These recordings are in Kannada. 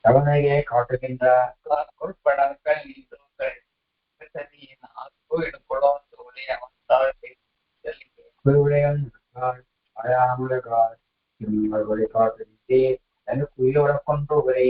ತವನಿಗೆ ಕಾಟದಿಂದ ಕೊಡ್ಪಡಕಲ್ಲಿದ್ದು ಸರಿ ನಾಲ್ಕು ಹಿಡ್ಕೊಳ್ಳೋ ಸೋಲೆ ആയാമുലകാൽ നിങ്ങളുടെ കാത്തിരിക്കെ എന്നെ കുയിലോടെ കൊണ്ടുപോകരേ.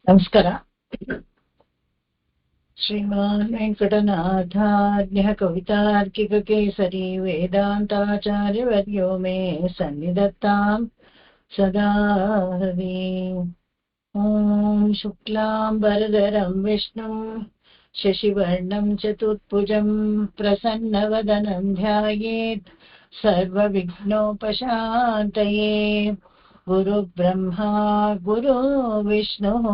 ನಮಸ್ಕಾರ. ಶ್ರೀಮಾನ್ ವೆಂಕಟನಾಥಾರ್ಯ ಕವಿತಾರ್ಕಿಕಕೇಸರಿ ವೇದಾಂತಾಚಾರ್ಯವರ್ಯೋ ಮೇ ಸನ್ನಿಧತ್ತಾಂ ಸದಾ ಹೃದಿ. ಓಂ ಶುಕ್ಲಾಂಬರಧರಂ ವಿಷ್ಣುಂ ಶಶಿವರ್ಣಂ ಚತುರ್ಭುಜಂ ಪ್ರಸನ್ನವದನಂ ಧ್ಯಾಯೇತ್ ಸರ್ವವಿಘ್ನೋಪಶಾಂತಯೇ. ಗುರುಬ್ರಹ್ಮಾ ಗುರು ವಿಷ್ಣುಃ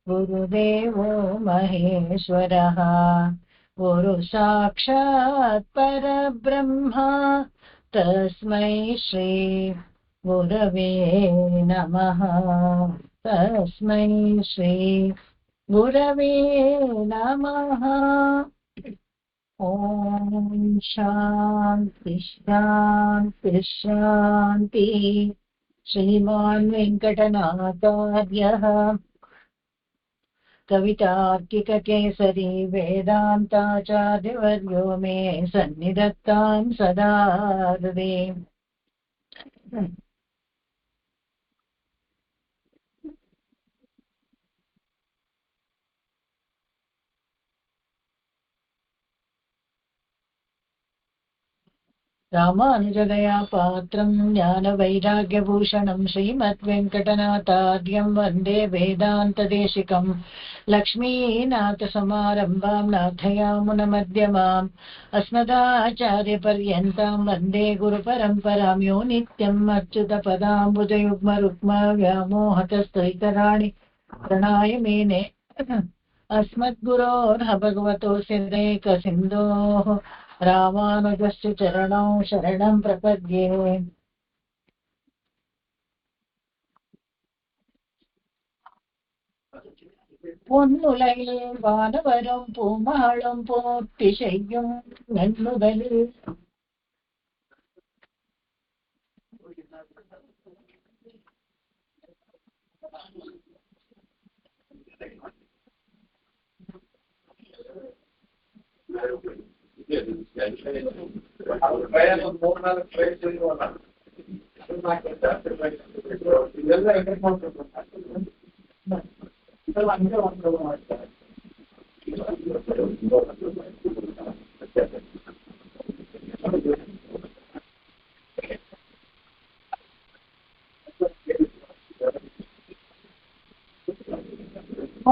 ಗುರುದೇವೋ ಮಹೇಶ್ವರಃ ಗುರು ಸಾಕ್ಷಾತ್ ಪರಬ್ರಹ್ಮ ತಸ್ಮೈ ಶ್ರೀ ಗುರವೇ ನಮಃ. ತಸ್ಮೈ ಶ್ರೀ ಗುರವೇ ನಮಃ. ಓಂ ಶಾಂತಿ ಶಾಂತಿ ಶಾಂತಿ. ಶ್ರೀಮಾನ್ ವೆಂಕಟನಾಥಾರ್ಯಃ ಕವಿತಾರ್ಕಿಕಕೇಸರಿ ವೇದಾಂತಾಚಾರ್ಯವರ್ಯೋ ಮೇ ಸನ್ನಿಧತ್ತಾಂ ಸದಾ ಹೃದಿ. ರಾಮಾನುಜದಯಾ ಪಾತ್ರಂ ಜ್ಞಾನವೈರಾಗ್ಯಭೂಷಣಂ ಶ್ರೀಮದ್ವೆಂಕಟನಾಥಾರ್ಯಂ ವಂದೇ ವೇದಾಂತದೇಶಿಕಂ. ಲಕ್ಷ್ಮೀನಾಥಸಮಾರಂಭಾಂ ನಾಥಯಾಮುನಮಧ್ಯಮಾಂ ಅಸ್ಮದಾಚಾರ್ಯಪರ್ಯಂತಾಂ ವಂದೇ ಗುರುಪರಂಪರಾಂ. ಯೋ ನಿತ್ಯಂ ಅಚ್ಯುತಪದಾಂಬುಜಯುಗ್ಮರುಕ್ಮ ವ್ಯಾಮೋಹತಸ್ತೈತರಾಣಿ ಪ್ರಣಾಯ ಮೇನೆ. अस्मद्गुरोर्ह भगवतोऽस्य देकसिन्धोः रामानुजस्य चरणौ शरणं प्रपद्ये. பொன்னுலகில் வானவரும் பூமாளும் போற்றி செய்யும் நன்முதலில்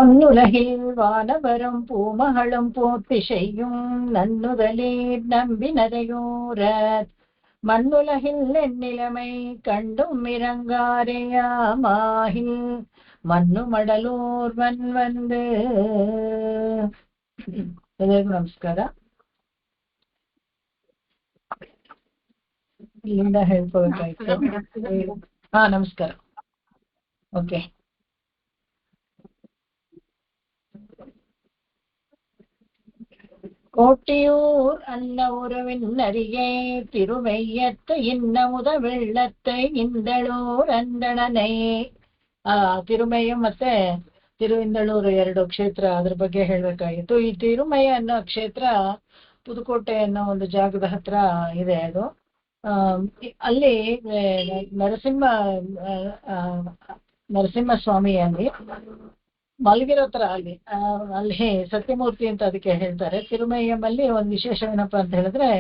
பொன்னுலகில் வானவரும் பூமகளும் பூர்த்தி செய்யும் நன்னுதலீர் நம்பி நரையூர மண்ணுலகில் எந்நிலைமை கண்டும் இறங்காரையாமாகில் மண்ணு ಮಡಲೂರ್ வந்து ಎಲ್ಲರಿಗೂ ನಮಸ್ಕಾರ. ಇಲ್ಲಿಂದ ಹೇಳ್ಕೋಬೇಕಾಯ್ತು. ನಮಸ್ಕಾರ. ಓಕೆ. கோட்டியூர் அன்ன உறவினரிகே திருமையத்து இன்னமுத வெள்ளத்தை ಇಂದಳೂರ್ ಅಂದಣನೆ. ತಿರುಮಯ್ಯ ಮತ್ತೆ ತಿರುವಿಂದಳೂರು ಎರಡು ಕ್ಷೇತ್ರ, ಅದ್ರ ಬಗ್ಗೆ ಹೇಳ್ಬೇಕಾಗಿತ್ತು. ಈ ತಿರುಮಯ್ಯ ಅನ್ನೋ ಕ್ಷೇತ್ರ ಪುದುಕೋಟೆ ಅನ್ನೋ ಒಂದು ಜಾಗದ ಹತ್ರ ಇದೆ. ಅದು ಅಲ್ಲಿ ನರಸಿಂಹಸ್ವಾಮಿ ಅಲ್ಲಿ ಮಲಗಿರೋ ತರ ಅಲ್ಲಿ ಸತ್ಯಮೂರ್ತಿ ಅಂತ ಅದಕ್ಕೆ ಹೇಳ್ತಾರೆ. ತಿರುಮಯ್ಯಮ್ಮಲ್ಲಿ ಒಂದು ವಿಶೇಷ ಏನಪ್ಪಾ ಅಂತ ಹೇಳಿದ್ರೆ,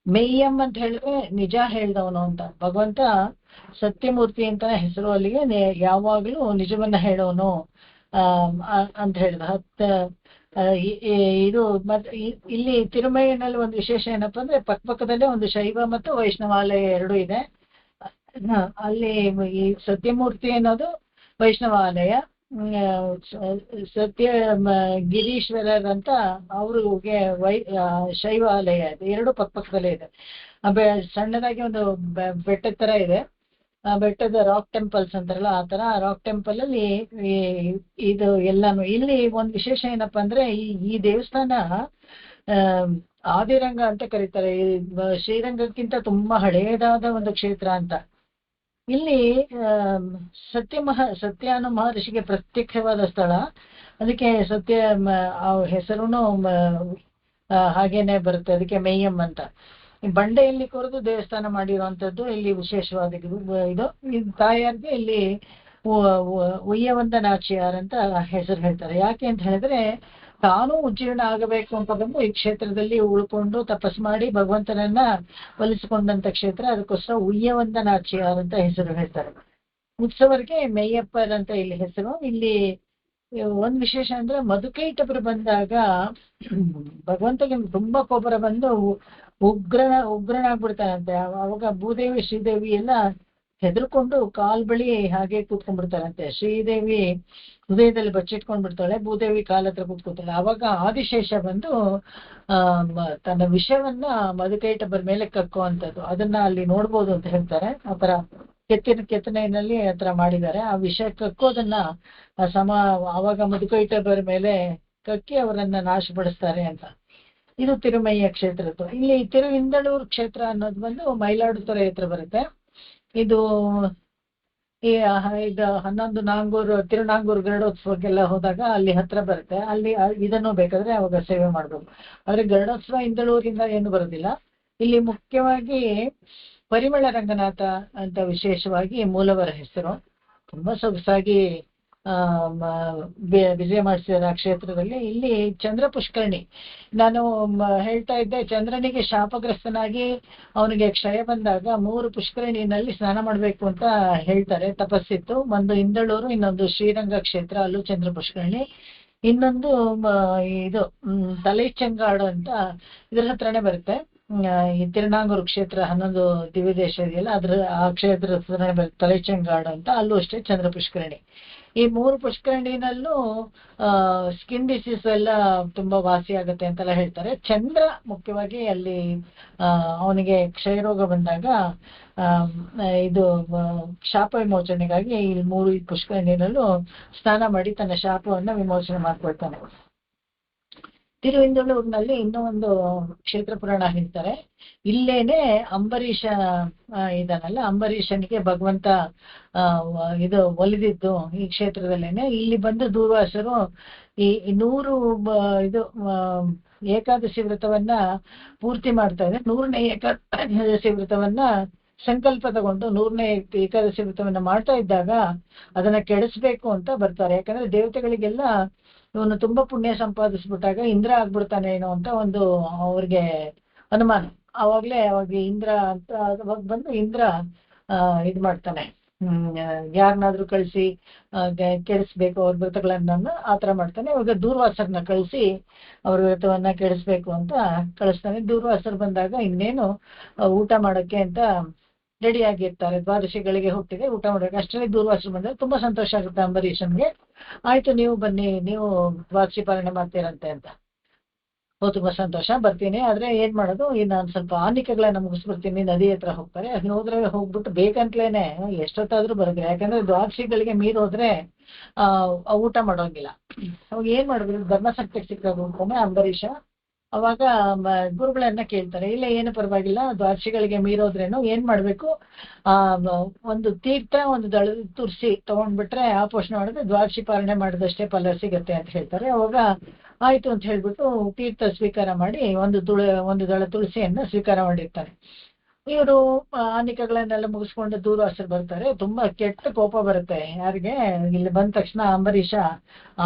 ಮೇಯ್ಯಂ ಅಂತ ಹೇಳಿದ್ರೆ ನಿಜ ಹೇಳ್ದವನು ಅಂತ. ಭಗವಂತ ಸತ್ಯಮೂರ್ತಿ ಅಂತಾನೆ ಹೆಸರು. ಅಲ್ಲಿಗೆ ಯಾವಾಗ್ಲೂ ನಿಜವನ್ನ ಹೇಳೋನು ಅಂತ ಹೇಳಿದ. ಇದು ಮತ್ತೆ ಇಲ್ಲಿ ತಿರುಮಯ್ಯನಲ್ಲಿ ಒಂದು ವಿಶೇಷ ಏನಪ್ಪಾ ಅಂದ್ರೆ, ಪಕ್ಕದಲ್ಲೇ ಒಂದು ಶೈವ ಮತ್ತು ವೈಷ್ಣವಾಲಯ ಎರಡೂ ಇದೆ. ಅಲ್ಲಿ ಈ ಸತ್ಯಮೂರ್ತಿ ಅನ್ನೋದು ವೈಷ್ಣವಾಲಯ, ಸತ್ಯ ಗಿರೀಶ್ವರರ್ ಅಂತ ಅವ್ರಿಗೆ ಶೈವಾಲಯ ಇದೆ. ಎರಡು ಪಕ್ಕದಲ್ಲೇ ಇದೆ. ಸಣ್ಣದಾಗಿ ಒಂದು ಬೆಟ್ಟದ ತರ ಇದೆ. ಬೆಟ್ಟದ ರಾಕ್ ಟೆಂಪಲ್ಸ್ ಅಂತಾರಲ್ಲ, ಆ ತರ ರಾಕ್ ಟೆಂಪಲ್ ಅಲ್ಲಿ ಇದು ಎಲ್ಲಾನು. ಇಲ್ಲಿ ಒಂದು ವಿಶೇಷ ಏನಪ್ಪಾ ಅಂದ್ರೆ, ಈ ದೇವಸ್ಥಾನ ಆದಿರಂಗ ಅಂತ ಕರೀತಾರೆ. ಶ್ರೀರಂಗಕ್ಕಿಂತ ತುಂಬಾ ಹಳೆಯದಾದ ಒಂದು ಕ್ಷೇತ್ರ ಅಂತ. ಇಲ್ಲಿ ಸತ್ಯ ಅನ್ನೋ ಮಹರ್ಷಿಗೆ ಪ್ರತ್ಯಕ್ಷವಾದ ಸ್ಥಳ. ಅದಕ್ಕೆ ಸತ್ಯ ಹೆಸರುನು ಹಾಗೇನೆ ಬರುತ್ತೆ. ಅದಕ್ಕೆ ಮೇಯ್ಯಂ ಅಂತ. ಬಂಡೆಯಲ್ಲಿ ಕೊರೆದು ದೇವಸ್ಥಾನ ಮಾಡಿರುವಂತದ್ದು ಇಲ್ಲಿ ವಿಶೇಷವಾದ ಇದು. ತಾಯಾರ್ಗೆ ಇಲ್ಲಿ ಉಯ್ಯವಂದನಾಚಿಯಾರ್ ಅಂತ ಹೆಸರು ಹೇಳ್ತಾರೆ. ಯಾಕೆ ಅಂತ ಹೇಳಿದ್ರೆ, ತಾನೂ ಉಜ್ಜೀರ್ಣ ಆಗಬೇಕು ಅಂತ ಬಂದು ಈ ಕ್ಷೇತ್ರದಲ್ಲಿ ಉಳ್ಕೊಂಡು ತಪಸ್ ಮಾಡಿ ಭಗವಂತನನ್ನ ಒಲಿಸಿಕೊಂಡಂತ ಕ್ಷೇತ್ರ. ಅದಕ್ಕೋಸ್ಕರ ಉಯ್ಯವಂದನಾಚಿಯಾರ್ ಅಂತ ಹೆಸರು ಹೇಳ್ತಾರೆ. ಉತ್ಸವರಿಗೆ ಮೇಯ್ಯಪ್ಪರ್ ಅಂತ ಇಲ್ಲಿ ಹೆಸರು. ಇಲ್ಲಿ ಒಂದ್ ವಿಶೇಷ ಅಂದ್ರೆ, ಮಧುಕೈಟಪರು ಬಂದಾಗ ಭಗವಂತಗೆ ತುಂಬಾ ಕೋಪರ ಬಂದು ಉಗ್ರನಾಗ್ಬಿಡ್ತಾರಂತೆ. ಅವಾಗ ಭೂದೇವಿ ಶ್ರೀದೇವಿ ಎಲ್ಲ ಹೆದರ್ಕೊಂಡು ಕಾಲ್ ಬಳಿ ಹಾಗೆ ಕೂತ್ಕೊಂಡ್ಬಿಡ್ತಾರಂತೆ. ಶ್ರೀದೇವಿ ಹೃದಯದಲ್ಲಿ ಬಚ್ಚಿಟ್ಕೊಂಡ್ಬಿಡ್ತಾಳೆ, ಭೂದೇವಿ ಕಾಲ ಹತ್ರ ಕೂತ್ಕೊತಾಳೆ. ಅವಾಗ ಆದಿಶೇಷ ಬಂದು ತನ್ನ ವಿಷವನ್ನ ಮಧುಕೈಟಪರ ಮೇಲೆ ಕಕ್ಕುವಂಥದ್ದು, ಅದನ್ನ ಅಲ್ಲಿ ನೋಡ್ಬೋದು ಅಂತ ಹೇಳ್ತಾರೆ. ಆತರ ಕೆತ್ತನೆಯಲ್ಲಿ ಆತರ ಮಾಡಿದ್ದಾರೆ. ಆ ವಿಷ ಕಕ್ಕೋದನ್ನ ಆವಾಗ ಮಧುಕೈಟಪರ ಮೇಲೆ ಕಕ್ಕಿ ಅವರನ್ನ ನಾಶಪಡಿಸ್ತಾರೆ ಅಂತ. ಇದು ತಿರುಮಯ್ಯ ಕ್ಷೇತ್ರದ್ದು. ಇಲ್ಲಿ ತಿರುವಿಂದಳೂರು ಕ್ಷೇತ್ರ ಅನ್ನೋದು ಬಂದು ಮೈಲಾಡುತುರೆ ಹತ್ರ ಬರುತ್ತೆ. ಇದು 11 ನಾಂಗೂರು ತಿರುನಾಂಗೂರು ಗರುಡೋತ್ಸವಕ್ಕೆಲ್ಲ ಹೋದಾಗ ಅಲ್ಲಿ ಹತ್ರ ಬರುತ್ತೆ. ಅಲ್ಲಿ ಇದನ್ನು ಬೇಕಾದ್ರೆ ಅವಾಗ ಸೇವೆ ಮಾಡ್ಬೋದು. ಆದ್ರೆ ಗರುಡೋತ್ಸವ ಇಂದಳೂರಿಂದ ಏನು ಬರೋದಿಲ್ಲ. ಇಲ್ಲಿ ಮುಖ್ಯವಾಗಿ ಪರಿಮಳ ರಂಗನಾಥ ಅಂತ ವಿಶೇಷವಾಗಿ ಮೂಲವರ ಹೆಸರು. ತುಂಬಾ ಸೊಗಸಾಗಿ ವಿಜಯ ಮಾಡಿಸಿದ್ದಾರೆ ಆ ಕ್ಷೇತ್ರದಲ್ಲಿ. ಇಲ್ಲಿ ಚಂದ್ರ ಪುಷ್ಕರಣಿ, ನಾನು ಹೇಳ್ತಾ ಇದ್ದೆ, ಚಂದ್ರನಿಗೆ ಶಾಪಗ್ರಸ್ತನಾಗಿ ಅವನಿಗೆ ಕ್ಷಯ ಬಂದಾಗ 3 ಪುಷ್ಕರಣಿನಲ್ಲಿ ಸ್ನಾನ ಮಾಡ್ಬೇಕು ಅಂತ ಹೇಳ್ತಾರೆ. ತಪಸ್ಸಿತ್ತು. ಒಂದು ಇಂದಳೂರು, ಇನ್ನೊಂದು ಶ್ರೀರಂಗ ಕ್ಷೇತ್ರ, ಅಲ್ಲೂ ಚಂದ್ರ ಪುಷ್ಕರಣಿ. ಇನ್ನೊಂದು ಇದು ತಲೈಚಂಗಾಡು ಅಂತ ಇದ್ರ ಹತ್ರನೇ ಬರುತ್ತೆ. ಈ ತಿರುನಾಂಗೂರು ಕ್ಷೇತ್ರ 11 ದಿವ್ಯ ದೇಶ ಇದೆಯಲ್ಲ, ಆ ಕ್ಷೇತ್ರ ಹತ್ರನೇ ಬರುತ್ತೆ ತಲೈಚಂಗಾಡು ಅಂತ. ಅಲ್ಲೂ ಅಷ್ಟೇ ಚಂದ್ರ ಪುಷ್ಕರಣಿ. ಈ 3 ಪುಷ್ಕರಣಿನಲ್ಲೂ ಸ್ಕಿನ್ ಡಿಸೀಸ್ ಎಲ್ಲ ತುಂಬಾ ವಾಸಿ ಆಗುತ್ತೆ ಅಂತೆಲ್ಲ ಹೇಳ್ತಾರೆ. ಚಂದ್ರ ಮುಖ್ಯವಾಗಿ ಅಲ್ಲಿ ಅವನಿಗೆ ಕ್ಷಯರೋಗ ಬಂದಾಗ ಇದು ಶಾಪ ವಿಮೋಚನೆಗಾಗಿ ಈ 3 ಪುಷ್ಕರಣಿನಲ್ಲೂ ಸ್ನಾನ ಮಾಡಿ ತನ್ನ ಶಾಪವನ್ನ ವಿಮೋಚನೆ ಮಾಡ್ಕೊಳ್ತಾನೆ. ತಿರುವಿಂದಳೂರಿನಲ್ಲಿ ಇನ್ನೂ ಒಂದು ಕ್ಷೇತ್ರ ಪುರಾಣ ಹೇಳ್ತಾರೆ. ಇಲ್ಲೇನೆ ಅಂಬರೀಷ ಇದಾನಲ್ಲ, ಅಂಬರೀಷನಿಗೆ ಭಗವಂತ ಇದು ಒಲಿದಿದ್ದು ಈ ಕ್ಷೇತ್ರದಲ್ಲೇನೆ. ಇಲ್ಲಿ ಬಂದು ದೂರ್ವಾಸರು ಈ 100 ಇದು ಏಕಾದಶಿ ವ್ರತವನ್ನ ಪೂರ್ತಿ ಮಾಡ್ತಾ ಇದ್ದಾರೆ. 100ನೇ ಏಕಾದಶಿ ವ್ರತವನ್ನ ಸಂಕಲ್ಪ ತಗೊಂಡು 100ನೇ ಏಕಾದಶಿ ವ್ರತವನ್ನ ಮಾಡ್ತಾ ಇದ್ದಾಗ ಅದನ್ನ ಕೆಡಿಸ್ಬೇಕು ಅಂತ ಬರ್ತಾರೆ. ಯಾಕಂದ್ರೆ ದೇವತೆಗಳಿಗೆಲ್ಲ ಇವನು ತುಂಬಾ ಪುಣ್ಯ ಸಂಪಾದಿಸ್ಬಿಟ್ಟಾಗ ಇಂದ್ರ ಆಗ್ಬಿಡ್ತಾನೆ ಏನೋ ಅಂತ ಒಂದು ಅವ್ರಿಗೆ ಅನುಮಾನ. ಅವಾಗ ಇಂದ್ರ ಅಂತ ಬಂದು ಇಂದ್ರ ಇದ್ ಮಾಡ್ತಾನೆ, ಯಾರನ್ನಾದ್ರೂ ಕಳಿಸಿ ಕೆಡಿಸ್ಬೇಕು ಅವ್ರ ವ್ರತಗಳನ್ನ ಆ ಥರ ಮಾಡ್ತಾನೆ. ಇವಾಗ ದೂರ್ವಾಸರನ್ನ ಕಳಿಸಿ ಅವ್ರ ವ್ರತವನ್ನ ಕೆಡಿಸ್ಬೇಕು ಅಂತ ಕಳಿಸ್ತಾನೆ. ದೂರ್ವಾಸರು ಬಂದಾಗ ಇನ್ನೇನು ಊಟ ಮಾಡೋಕ್ಕೆ ಅಂತ ರೆಡಿ ಆಗಿರ್ತಾರೆ. ದ್ವಾದಶಿಗಳಿಗೆ ಹುಟ್ಟಿದೆ, ಊಟ ಮಾಡೋಕೆ. ಅಷ್ಟರಲ್ಲಿ ದೂರ್ವಾಸರು ಬಂದಾಗ ತುಂಬಾ ಸಂತೋಷ ಆಗುತ್ತೆ ಅಂಬರೀಷನ್ಗೆ. ಆಯ್ತು, ನೀವು ಬನ್ನಿ, ನೀವು ದ್ವಾದಶಿ ಪಾಲನೆ ಮಾಡ್ತೀರಂತೆ ಅಂತ. ತುಂಬಾ ಸಂತೋಷ, ಬರ್ತೀನಿ. ಆದ್ರೆ ಏನ್ ಮಾಡೋದು, ನಾನು ಸ್ವಲ್ಪ ಆನಿಕೆಗಳನ್ನ ಮುಗಿಸ್ಬಿಡ್ತೀನಿ. ನದಿ ಹತ್ರ ಹೋಗ್ತಾರೆ. ಅದನ್ನ ಹೋಗ್ಬಿಟ್ಟು ಬೇಕಂತಲೇನೆ ಎಷ್ಟೊತ್ತಾದ್ರೂ ಬರೋದಿಲ್ಲ. ಯಾಕಂದ್ರೆ ದ್ವಾದಶಿಗಳಿಗೆ ಮೀರ್ ಹೋದ್ರೆ ಊಟ ಮಾಡೋಂಗಿಲ್ಲ. ಅವಾಗ ಏನ್ ಮಾಡಿದ್ರು, ಧರ್ಮಸಂಕಟಕ್ಕೆ ಸಿಕ್ಕಾಗ ಅಂಬರೀಷ ಅವಾಗ ಗುರುಗಳನ್ನ ಕೇಳ್ತಾರೆ, ಇಲ್ಲ ಏನು ಪರವಾಗಿಲ್ಲ, ದ್ವಾದಶಿಗಳಿಗೆ ಮೀರೋದ್ರೇನು ಏನ್ ಮಾಡ್ಬೇಕು, ಒಂದು ತೀರ್ಥ ಒಂದು ದಳ ತುಳಸಿ ತಗೊಂಡ್ಬಿಟ್ರೆ ಆ ಪೋಷಣೆ ಮಾಡಿದ್ರೆ ದ್ವಾದಶಿ ಪಾಲನೆ ಮಾಡಿದಷ್ಟೇ ಫಲ ಸಿಗತ್ತೆ ಅಂತ ಹೇಳ್ತಾರೆ. ಅವಾಗ ಆಯ್ತು ಅಂತ ಹೇಳ್ಬಿಟ್ಟು ತೀರ್ಥ ಸ್ವೀಕಾರ ಮಾಡಿ ಒಂದು ದಳ ತುಳಸಿಯನ್ನ ಸ್ವೀಕಾರ ಮಾಡಿರ್ತಾರೆ. ಇವರು ಆನಿಕಗಳನ್ನೆಲ್ಲ ಮುಗಿಸ್ಕೊಂಡು ದೂರ್ವಾಸರು ಬರ್ತಾರೆ. ತುಂಬಾ ಕೆಟ್ಟ ಕೋಪ ಬರುತ್ತೆ ಯಾರಿಗೆ, ಇಲ್ಲಿ ಬಂದ ತಕ್ಷಣ ಅಂಬರೀಷ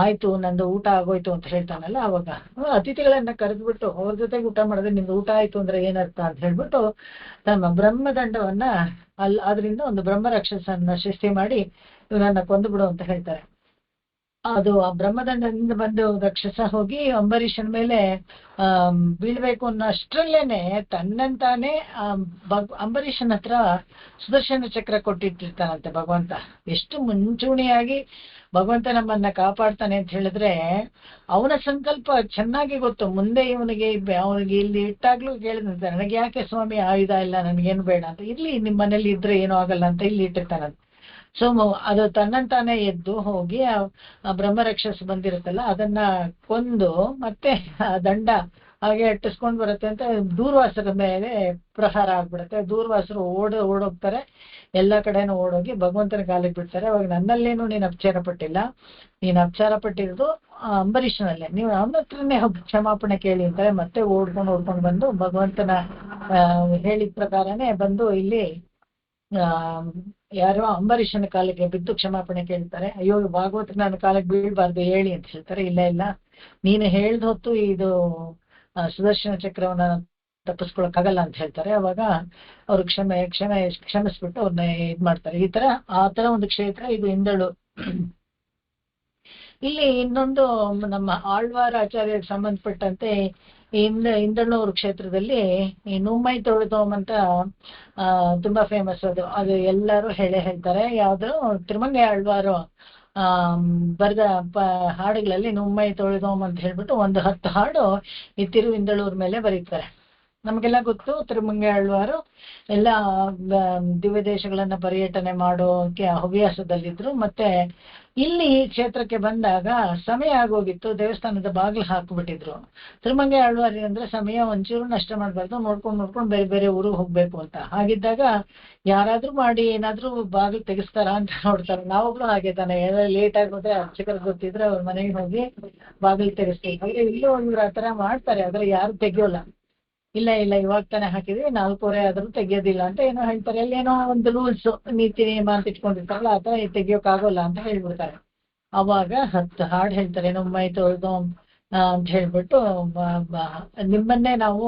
ಆಯ್ತು ನಂದು ಊಟ ಆಗೋಯ್ತು ಅಂತ ಹೇಳ್ತಾನಲ್ಲ. ಅವಾಗ ಅತಿಥಿಗಳನ್ನ ಕರೆದ್ಬಿಟ್ಟು ಅವ್ರ ಜೊತೆಗೆ ಊಟ ಮಾಡಿದ್ರೆ ನಿಮ್ದು ಊಟ ಆಯ್ತು ಅಂದ್ರೆ ಏನರ್ಥ ಅಂತ ಹೇಳ್ಬಿಟ್ಟು ತಮ್ಮ ಬ್ರಹ್ಮದಂಡವನ್ನ ಅದರಿಂದ ಒಂದು ಬ್ರಹ್ಮ ರಾಕ್ಷಸನ್ನ ಸೃಷ್ಟಿ ಮಾಡಿ ಇವನನ್ನ ಕೊಂದು ಬಿಡು ಅಂತ ಹೇಳ್ತಾರೆ. ಅದು ಆ ಬ್ರಹ್ಮದಂಡದಿಂದ ಬಂದು ರಾಕ್ಷಸ ಹೋಗಿ ಅಂಬರೀಷನ ಮೇಲೆ ಬೀಳ್ಬೇಕು ಅನ್ನೋ ಅಷ್ಟ್ರಲ್ಲೇನೆ ತನ್ನಂತಾನೆ ಅಂಬರೀಷನ ಹತ್ರ ಸುದರ್ಶನ ಚಕ್ರ ಕೊಟ್ಟಿಟ್ಟಿರ್ತಾನಂತೆ ಭಗವಂತ. ಎಷ್ಟು ಮುಂಚೂಣಿಯಾಗಿ ಭಗವಂತ ನಮ್ಮನ್ನ ಕಾಪಾಡ್ತಾನೆ ಅಂತ ಹೇಳಿದ್ರೆ ಅವನ ಸಂಕಲ್ಪ ಚೆನ್ನಾಗಿ ಗೊತ್ತು. ಮುಂದೆ ಅವನಿಗೆ ಇಲ್ಲಿ ಇಟ್ಟಾಗ್ಲೂ ಕೇಳಿದಂತೆ, ನನಗೆ ಯಾಕೆ ಸ್ವಾಮಿ ಆಯುಧ ಇಲ್ಲ, ನನಗೇನು ಬೇಡ ಅಂತ. ಇರ್ಲಿ, ನಿಮ್ಮ ಮನೇಲಿ ಇದ್ರೆ ಏನೂ ಆಗಲ್ಲ ಅಂತ ಇಲ್ಲಿ ಇಟ್ಟಿರ್ತಾನಂತ. ಸೊ ಅದು ತನ್ನಂತಾನೆ ಎದ್ದು ಹೋಗಿ ಆ ಬ್ರಹ್ಮರಾಕ್ಷಸ ಬಂದಿರುತ್ತಲ್ಲ ಅದನ್ನ ಕೊಂದು ಮತ್ತೆ ಆ ದಂಡ ಹಾಗೆ ಅಟ್ಟಿಸ್ಕೊಂಡ್ ಬರುತ್ತೆ ಅಂತ ದೂರ್ವಾಸರ ಮೇಲೆ ಪ್ರಹಾರ ಆಗ್ಬಿಡುತ್ತೆ. ದೂರ್ವಾಸರು ಓಡೋಗ್ತಾರೆ, ಎಲ್ಲಾ ಕಡೆನೂ ಓಡೋಗಿ ಭಗವಂತನ ಕಾಲಿಗೆ ಬಿಡ್ತಾರೆ. ಅವಾಗ ನನ್ನಲ್ಲೇನು ನೀನು ಅಪಚಾರ ಪಟ್ಟಿಲ್ಲ, ನೀನು ಅಪಚಾರ ಪಟ್ಟಿರೋದು ಅಂಬರೀಷನಲ್ಲೇ, ನೀವು ಅವನ ಹತ್ರನೇ ಹೋಗಿ ಕ್ಷಮಾಪಣೆ ಕೇಳಿ ಅಂತಾರೆ. ಮತ್ತೆ ಓಡ್ಕೊಂಡು ಬಂದು ಭಗವಂತನ ಹೇಳಿದ ಪ್ರಕಾರನೇ ಬಂದು ಇಲ್ಲಿ ಯಾರೋ ಅಂಬರೀಷನ ಕಾಲಿಗೆ ಬಿದ್ದು ಕ್ಷಮಾಪಣೆ ಕೇಳ್ತಾರೆ. ಅಯ್ಯೋ ಭಾಗವತ ನನ್ನ ಕಾಲಿಗೆ ಬೀಳ್ಬಾರ್ದು ಹೇಳಿ ಅಂತ ಹೇಳ್ತಾರೆ. ಇಲ್ಲ, ನೀನು ಹೇಳ್ದ ಹೊತ್ತು ಇದು ಸುದರ್ಶನ ಚಕ್ರವನ್ನ ತಪ್ಪಿಸ್ಕೊಳಕ್ಕಾಗಲ್ಲ ಅಂತ ಹೇಳ್ತಾರೆ. ಅವಾಗ ಅವ್ರು ಕ್ಷಮಿಸ್ಬಿಟ್ಟು ಅವ್ರನ್ನ ಇದ್ ಮಾಡ್ತಾರೆ. ಆ ತರ ಒಂದು ಕ್ಷೇತ್ರ ಇದು ಇಂದಳು. ಇಲ್ಲಿ ಇನ್ನೊಂದು ನಮ್ಮ ಆಳ್ವಾರ ಆಚಾರ್ಯರಿಗೆ ಸಂಬಂಧಪಟ್ಟಂತೆ ಇಂದಳೂರು ಕ್ಷೇತ್ರದಲ್ಲಿ ಈ ನುಮ್ಮೈ ತೊಳೆದೋಮ್ ಅಂತ ತುಂಬಾ ಫೇಮಸ್. ಅದು ಎಲ್ಲರೂ ಹೇಳ್ತಾರೆ. ಯಾವ್ದು ತಿರುಮಂಗೈ ಆಳ್ವಾರು ಬರೆದ ಹಾಡುಗಳಲ್ಲಿ ನುಮ್ಮೈ ತೊಳೆದೋಮ್ ಅಂತ ಹೇಳ್ಬಿಟ್ಟು ಒಂದು 10 ಹಾಡು ಈ ತಿರುವಿಂದಳೂರ್ ಮೇಲೆ ಬರೀತಾರೆ. ನಮಗೆಲ್ಲ ಗೊತ್ತು, ತಿರುಮಂಗೈ ಆಳ್ವಾರು ಎಲ್ಲ ದಿವ್ಯ ದೇಶಗಳನ್ನ ಪರ್ಯಟನೆ ಮಾಡೋಕೆ ಹವ್ಯಾಸದಲ್ಲಿದ್ರು. ಮತ್ತೆ ಇಲ್ಲಿ ಕ್ಷೇತ್ರಕ್ಕೆ ಬಂದಾಗ ಸಮಯ ಆಗೋಗಿತ್ತು, ದೇವಸ್ಥಾನದ ಬಾಗಿಲು ಹಾಕ್ಬಿಟ್ಟಿದ್ರು. ತಿರುಮಂಗೈ ಆಳ್ವಾರಿ ಅಂದ್ರೆ ಸಮಯ ಒಂಚೂರು ನಷ್ಟ ಮಾಡ್ಬಾರ್ದು, ನೋಡ್ಕೊಂಡು ಬೇರೆ ಬೇರೆ ಊರಿಗೆ ಹೋಗ್ಬೇಕು ಅಂತ. ಹಾಗಿದ್ದಾಗ ಯಾರಾದ್ರೂ ಮಾಡಿ ಏನಾದ್ರೂ ಬಾಗಿಲು ತೆಗಿಸ್ತಾರ ಅಂತ ನೋಡ್ತಾರೆ. ನಾವೊಬ್ರು ಹಾಗೆ ತಾನೆ, ಲೇಟ್ ಆಗೋದ್ರೆ ಅರ್ಚಕರು ಗೊತ್ತಿದ್ರೆ ಅವ್ರ ಮನೆಗೆ ಹೋಗಿ ಬಾಗಿಲು ತೆಗಿಸ್ತೀವಿ. ಆದ್ರೆ ಇಲ್ಲೂ ಇವ್ರು ಆ ತರ ಮಾಡ್ತಾರೆ, ಆದ್ರೆ ಯಾರು ತೆಗಿಯೋಲ್ಲ. ಇಲ್ಲ ಇವಾಗ ತಾನೇ ಹಾಕಿದ್ವಿ, 4:15 ಆದ್ರೂ ತೆಗಿಯೋದಿಲ್ಲ ಅಂತ ಏನೋ ಹೇಳ್ತಾರೆ. ಅಲ್ಲಿ ಏನೋ ಒಂದು ರೂಲ್ಸ್ ನೀತಿ ನಿಯಮ ಅಂತ ಇಟ್ಕೊಂಡಿರ್ತಾರಲ್ಲ, ಆ ತರ ತೆಗಿಯೋಕ್ಕಾಗೋಲ್ಲ ಅಂತ ಹೇಳ್ಬಿಡ್ತಾರೆ. ಅವಾಗ 10 ಹಾಡು ಹೇಳ್ತಾರೆ. ನುಮ್ಮೈ ತೊಳೆದೋಮ್ ಅಂತ ಹೇಳ್ಬಿಟ್ಟು ನಿಮ್ಮನ್ನೇ ನಾವು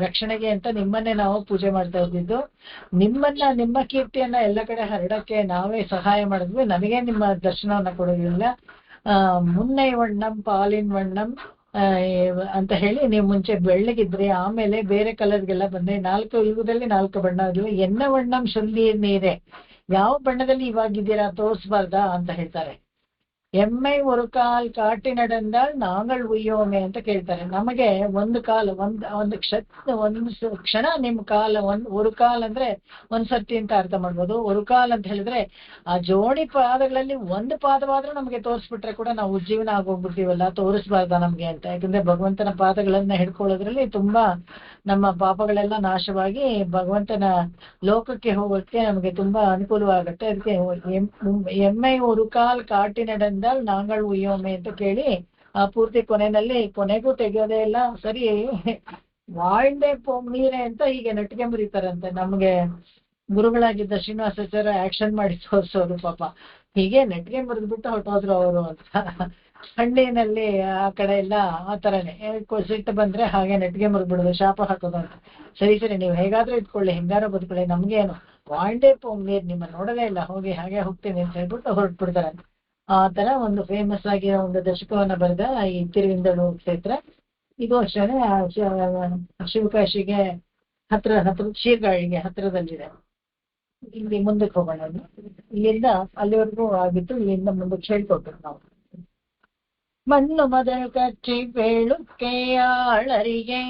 ರಕ್ಷಣೆಗೆ ಅಂತ ನಿಮ್ಮನ್ನೇ ನಾವು ಪೂಜೆ ಮಾಡ್ತಾ ಇದ್ದಿದ್ದು, ನಿಮ್ಮ ಕೀರ್ತಿಯನ್ನ ಎಲ್ಲ ಕಡೆ ಹರಡಕ್ಕೆ ನಾವೇ ಸಹಾಯ ಮಾಡಿದ್ವಿ, ನನಗೆ ನಿಮ್ಮ ದರ್ಶನವನ್ನ ಕೊಡೋದಿಲ್ಲ. ಮುನ್ನೈ ವಣ್ಣಂ ಪಾಲಿನ್ ವಣ್ಣಂ ಅಂತ ಹೇಳಿ ನೀವು ಮುಂಚೆ ಬೆಳ್ಳಗಿದ್ರಿ, ಆಮೇಲೆ ಬೇರೆ ಕಲರ್ಗೆಲ್ಲ ಬಂದ್ರೆ 4 ಯುಗದಲ್ಲಿ 4 ಬಣ್ಣ ಆಗಿವೆ. ಎನ್ನ ವಣ್ಣಂ ಶುಂಧೀರ್ ನೀರೇ, ಯಾವ ಬಣ್ಣದಲ್ಲಿ ಇವಾಗಿದ್ದೀರಾ ತೋರಿಸ್ಬಾರ್ದಾ ಅಂತ ಹೇಳ್ತಾರೆ. ಎಮ್ಮೈ ஒரு ಕಾಲ್ ಕಾಟಿನಡಂದಾಳ್ ನಾಂಗಳ್ ಉಯ್ಯೋಮೆ ಅಂತ ಕೇಳ್ತಾರೆ. ನಮಗೆ ಒಂದು ಕ್ಷಣ ನಿಮ್ ಕಾಲ ಒಂದು ಕಾಲ್ ಅಂದ್ರೆ ಒಂದ್ಸರ್ತಿ ಅಂತ ಅರ್ಥ ಮಾಡ್ಬೋದು. ಒಂದು ಕಾಲ್ ಅಂತ ಹೇಳಿದ್ರೆ ಆ ಜೋಡಿ ಪಾದಗಳಲ್ಲಿ ಒಂದು ಪಾದವಾದ್ರೂ ನಮಗೆ ತೋರಿಸ್ಬಿಟ್ರೆ ಕೂಡ ನಾವು ಜೀವನ ಆಗೋಗ್ಬಿಡ್ತೀವಲ್ಲ, ತೋರಿಸ್ಬಾರ್ದ ನಮ್ಗೆ ಅಂತ. ಯಾಕಂದ್ರೆ ಭಗವಂತನ ಪಾದಗಳನ್ನ ಹಿಡ್ಕೊಳ್ಳೋದ್ರಲ್ಲಿ ತುಂಬಾ ನಮ್ಮ ಪಾಪಗಳೆಲ್ಲ ನಾಶವಾಗಿ ಭಗವಂತನ ಲೋಕಕ್ಕೆ ಹೋಗೋಕ್ಕೆ ನಮಗೆ ತುಂಬಾ ಅನುಕೂಲವಾಗುತ್ತೆ. ಅದಕ್ಕೆ ಎಮ್ಮೈ ஒரு ಕಾಲ್ ಕಾಟಿನಡಂದಾಳ್ ನಾಂಗಳ್ ಉಯ್ಯೋಮೆ ಅಂತ ಕೇಳಿ ಆ ಪೂರ್ತಿ ಕೊನೆಗೂ ತೆಗೆಯೋದೇ ಇಲ್ಲ. ಸರಿ வாழ்ந்தே ನೀರೇ ಅಂತ ಹೀಗೆ ನಟಿಗೆ ಮುರಿತಾರಂತೆ. ನಮ್ಗೆ ಗುರುಗಳಾಗಿದ್ದ ಶ್ರೀನಿವಾಸಾಚಾರ್ಯ ಆಕ್ಷನ್ ಮಾಡಿ ತೋರಿಸೋರು ಪಾಪ, ಹೀಗೆ ನೆಟ್ಗೆ ಮುರಿದ್ಬಿಟ್ಟು ಹೊಟ್ಟೋದ್ರು ಅವರು ಅಂತ. ಹಳ್ಳಿನಲ್ಲಿ ಆ ಕಡೆ ಎಲ್ಲ ಆ ಥರನೇ ಸಿಟ್ಟು ಬಂದ್ರೆ ಹಾಗೆ ನೆಟ್ಗೆ ಮುರಿದ್ಬಿಡೋದು, ಶಾಪ ಹಾಕೋದು ಅಂತ. ಸರಿ ಸರಿ ನೀವು ಹೇಗಾದ್ರೂ ಇಟ್ಕೊಳ್ಳಿ, ಹೆಂಗಾರ ಬದುಕೊಳ್ಳಿ, ನಮ್ಗೇನು ವಾಂಡೇ ನೀರು ನಿಮ್ಮನ್ನು ನೋಡೋದೇ ಇಲ್ಲ, ಹೋಗಿ ಹಾಗೆ ಹೋಗ್ತೀನಿ ಅಂತ ಹೇಳ್ಬಿಟ್ಟು ಹೊರಟ್ಬಿಡ್ತಾರೆ. ಆ ತರ ಒಂದು ಫೇಮಸ್ ಆಗಿರೋ ಒಂದು ದಶಕವನ್ನ ಬರೆದ ಈ ತಿರುವಿಂದಳು ಕ್ಷೇತ್ರ. ಇದು ಅಷ್ಟೇ ಶಿವಕಾಶಿಗೆ ಹತ್ರ ಶೀರ್ಗಾಳಿಗೆ ಹತ್ರದಲ್ಲಿದೆ. ಇಲ್ಲಿ ಮುಂದಕ್ಕೆ ಹೋಗೋಣ. ಇಲ್ಲಿಂದ ಅಲ್ಲಿವರೆಗೂ ಆಗಿತ್ತು, ಇಲ್ಲಿಂದ ಮುಂದಕ್ಕೆ ಹೇಳ್ಕೊಟ್ರು ನಾವು. ಮಣ್ಣು ಮೊದಲು ಕಚ್ಚಿ ಬೇಳುಕೆಯಾಳರಿಗೆ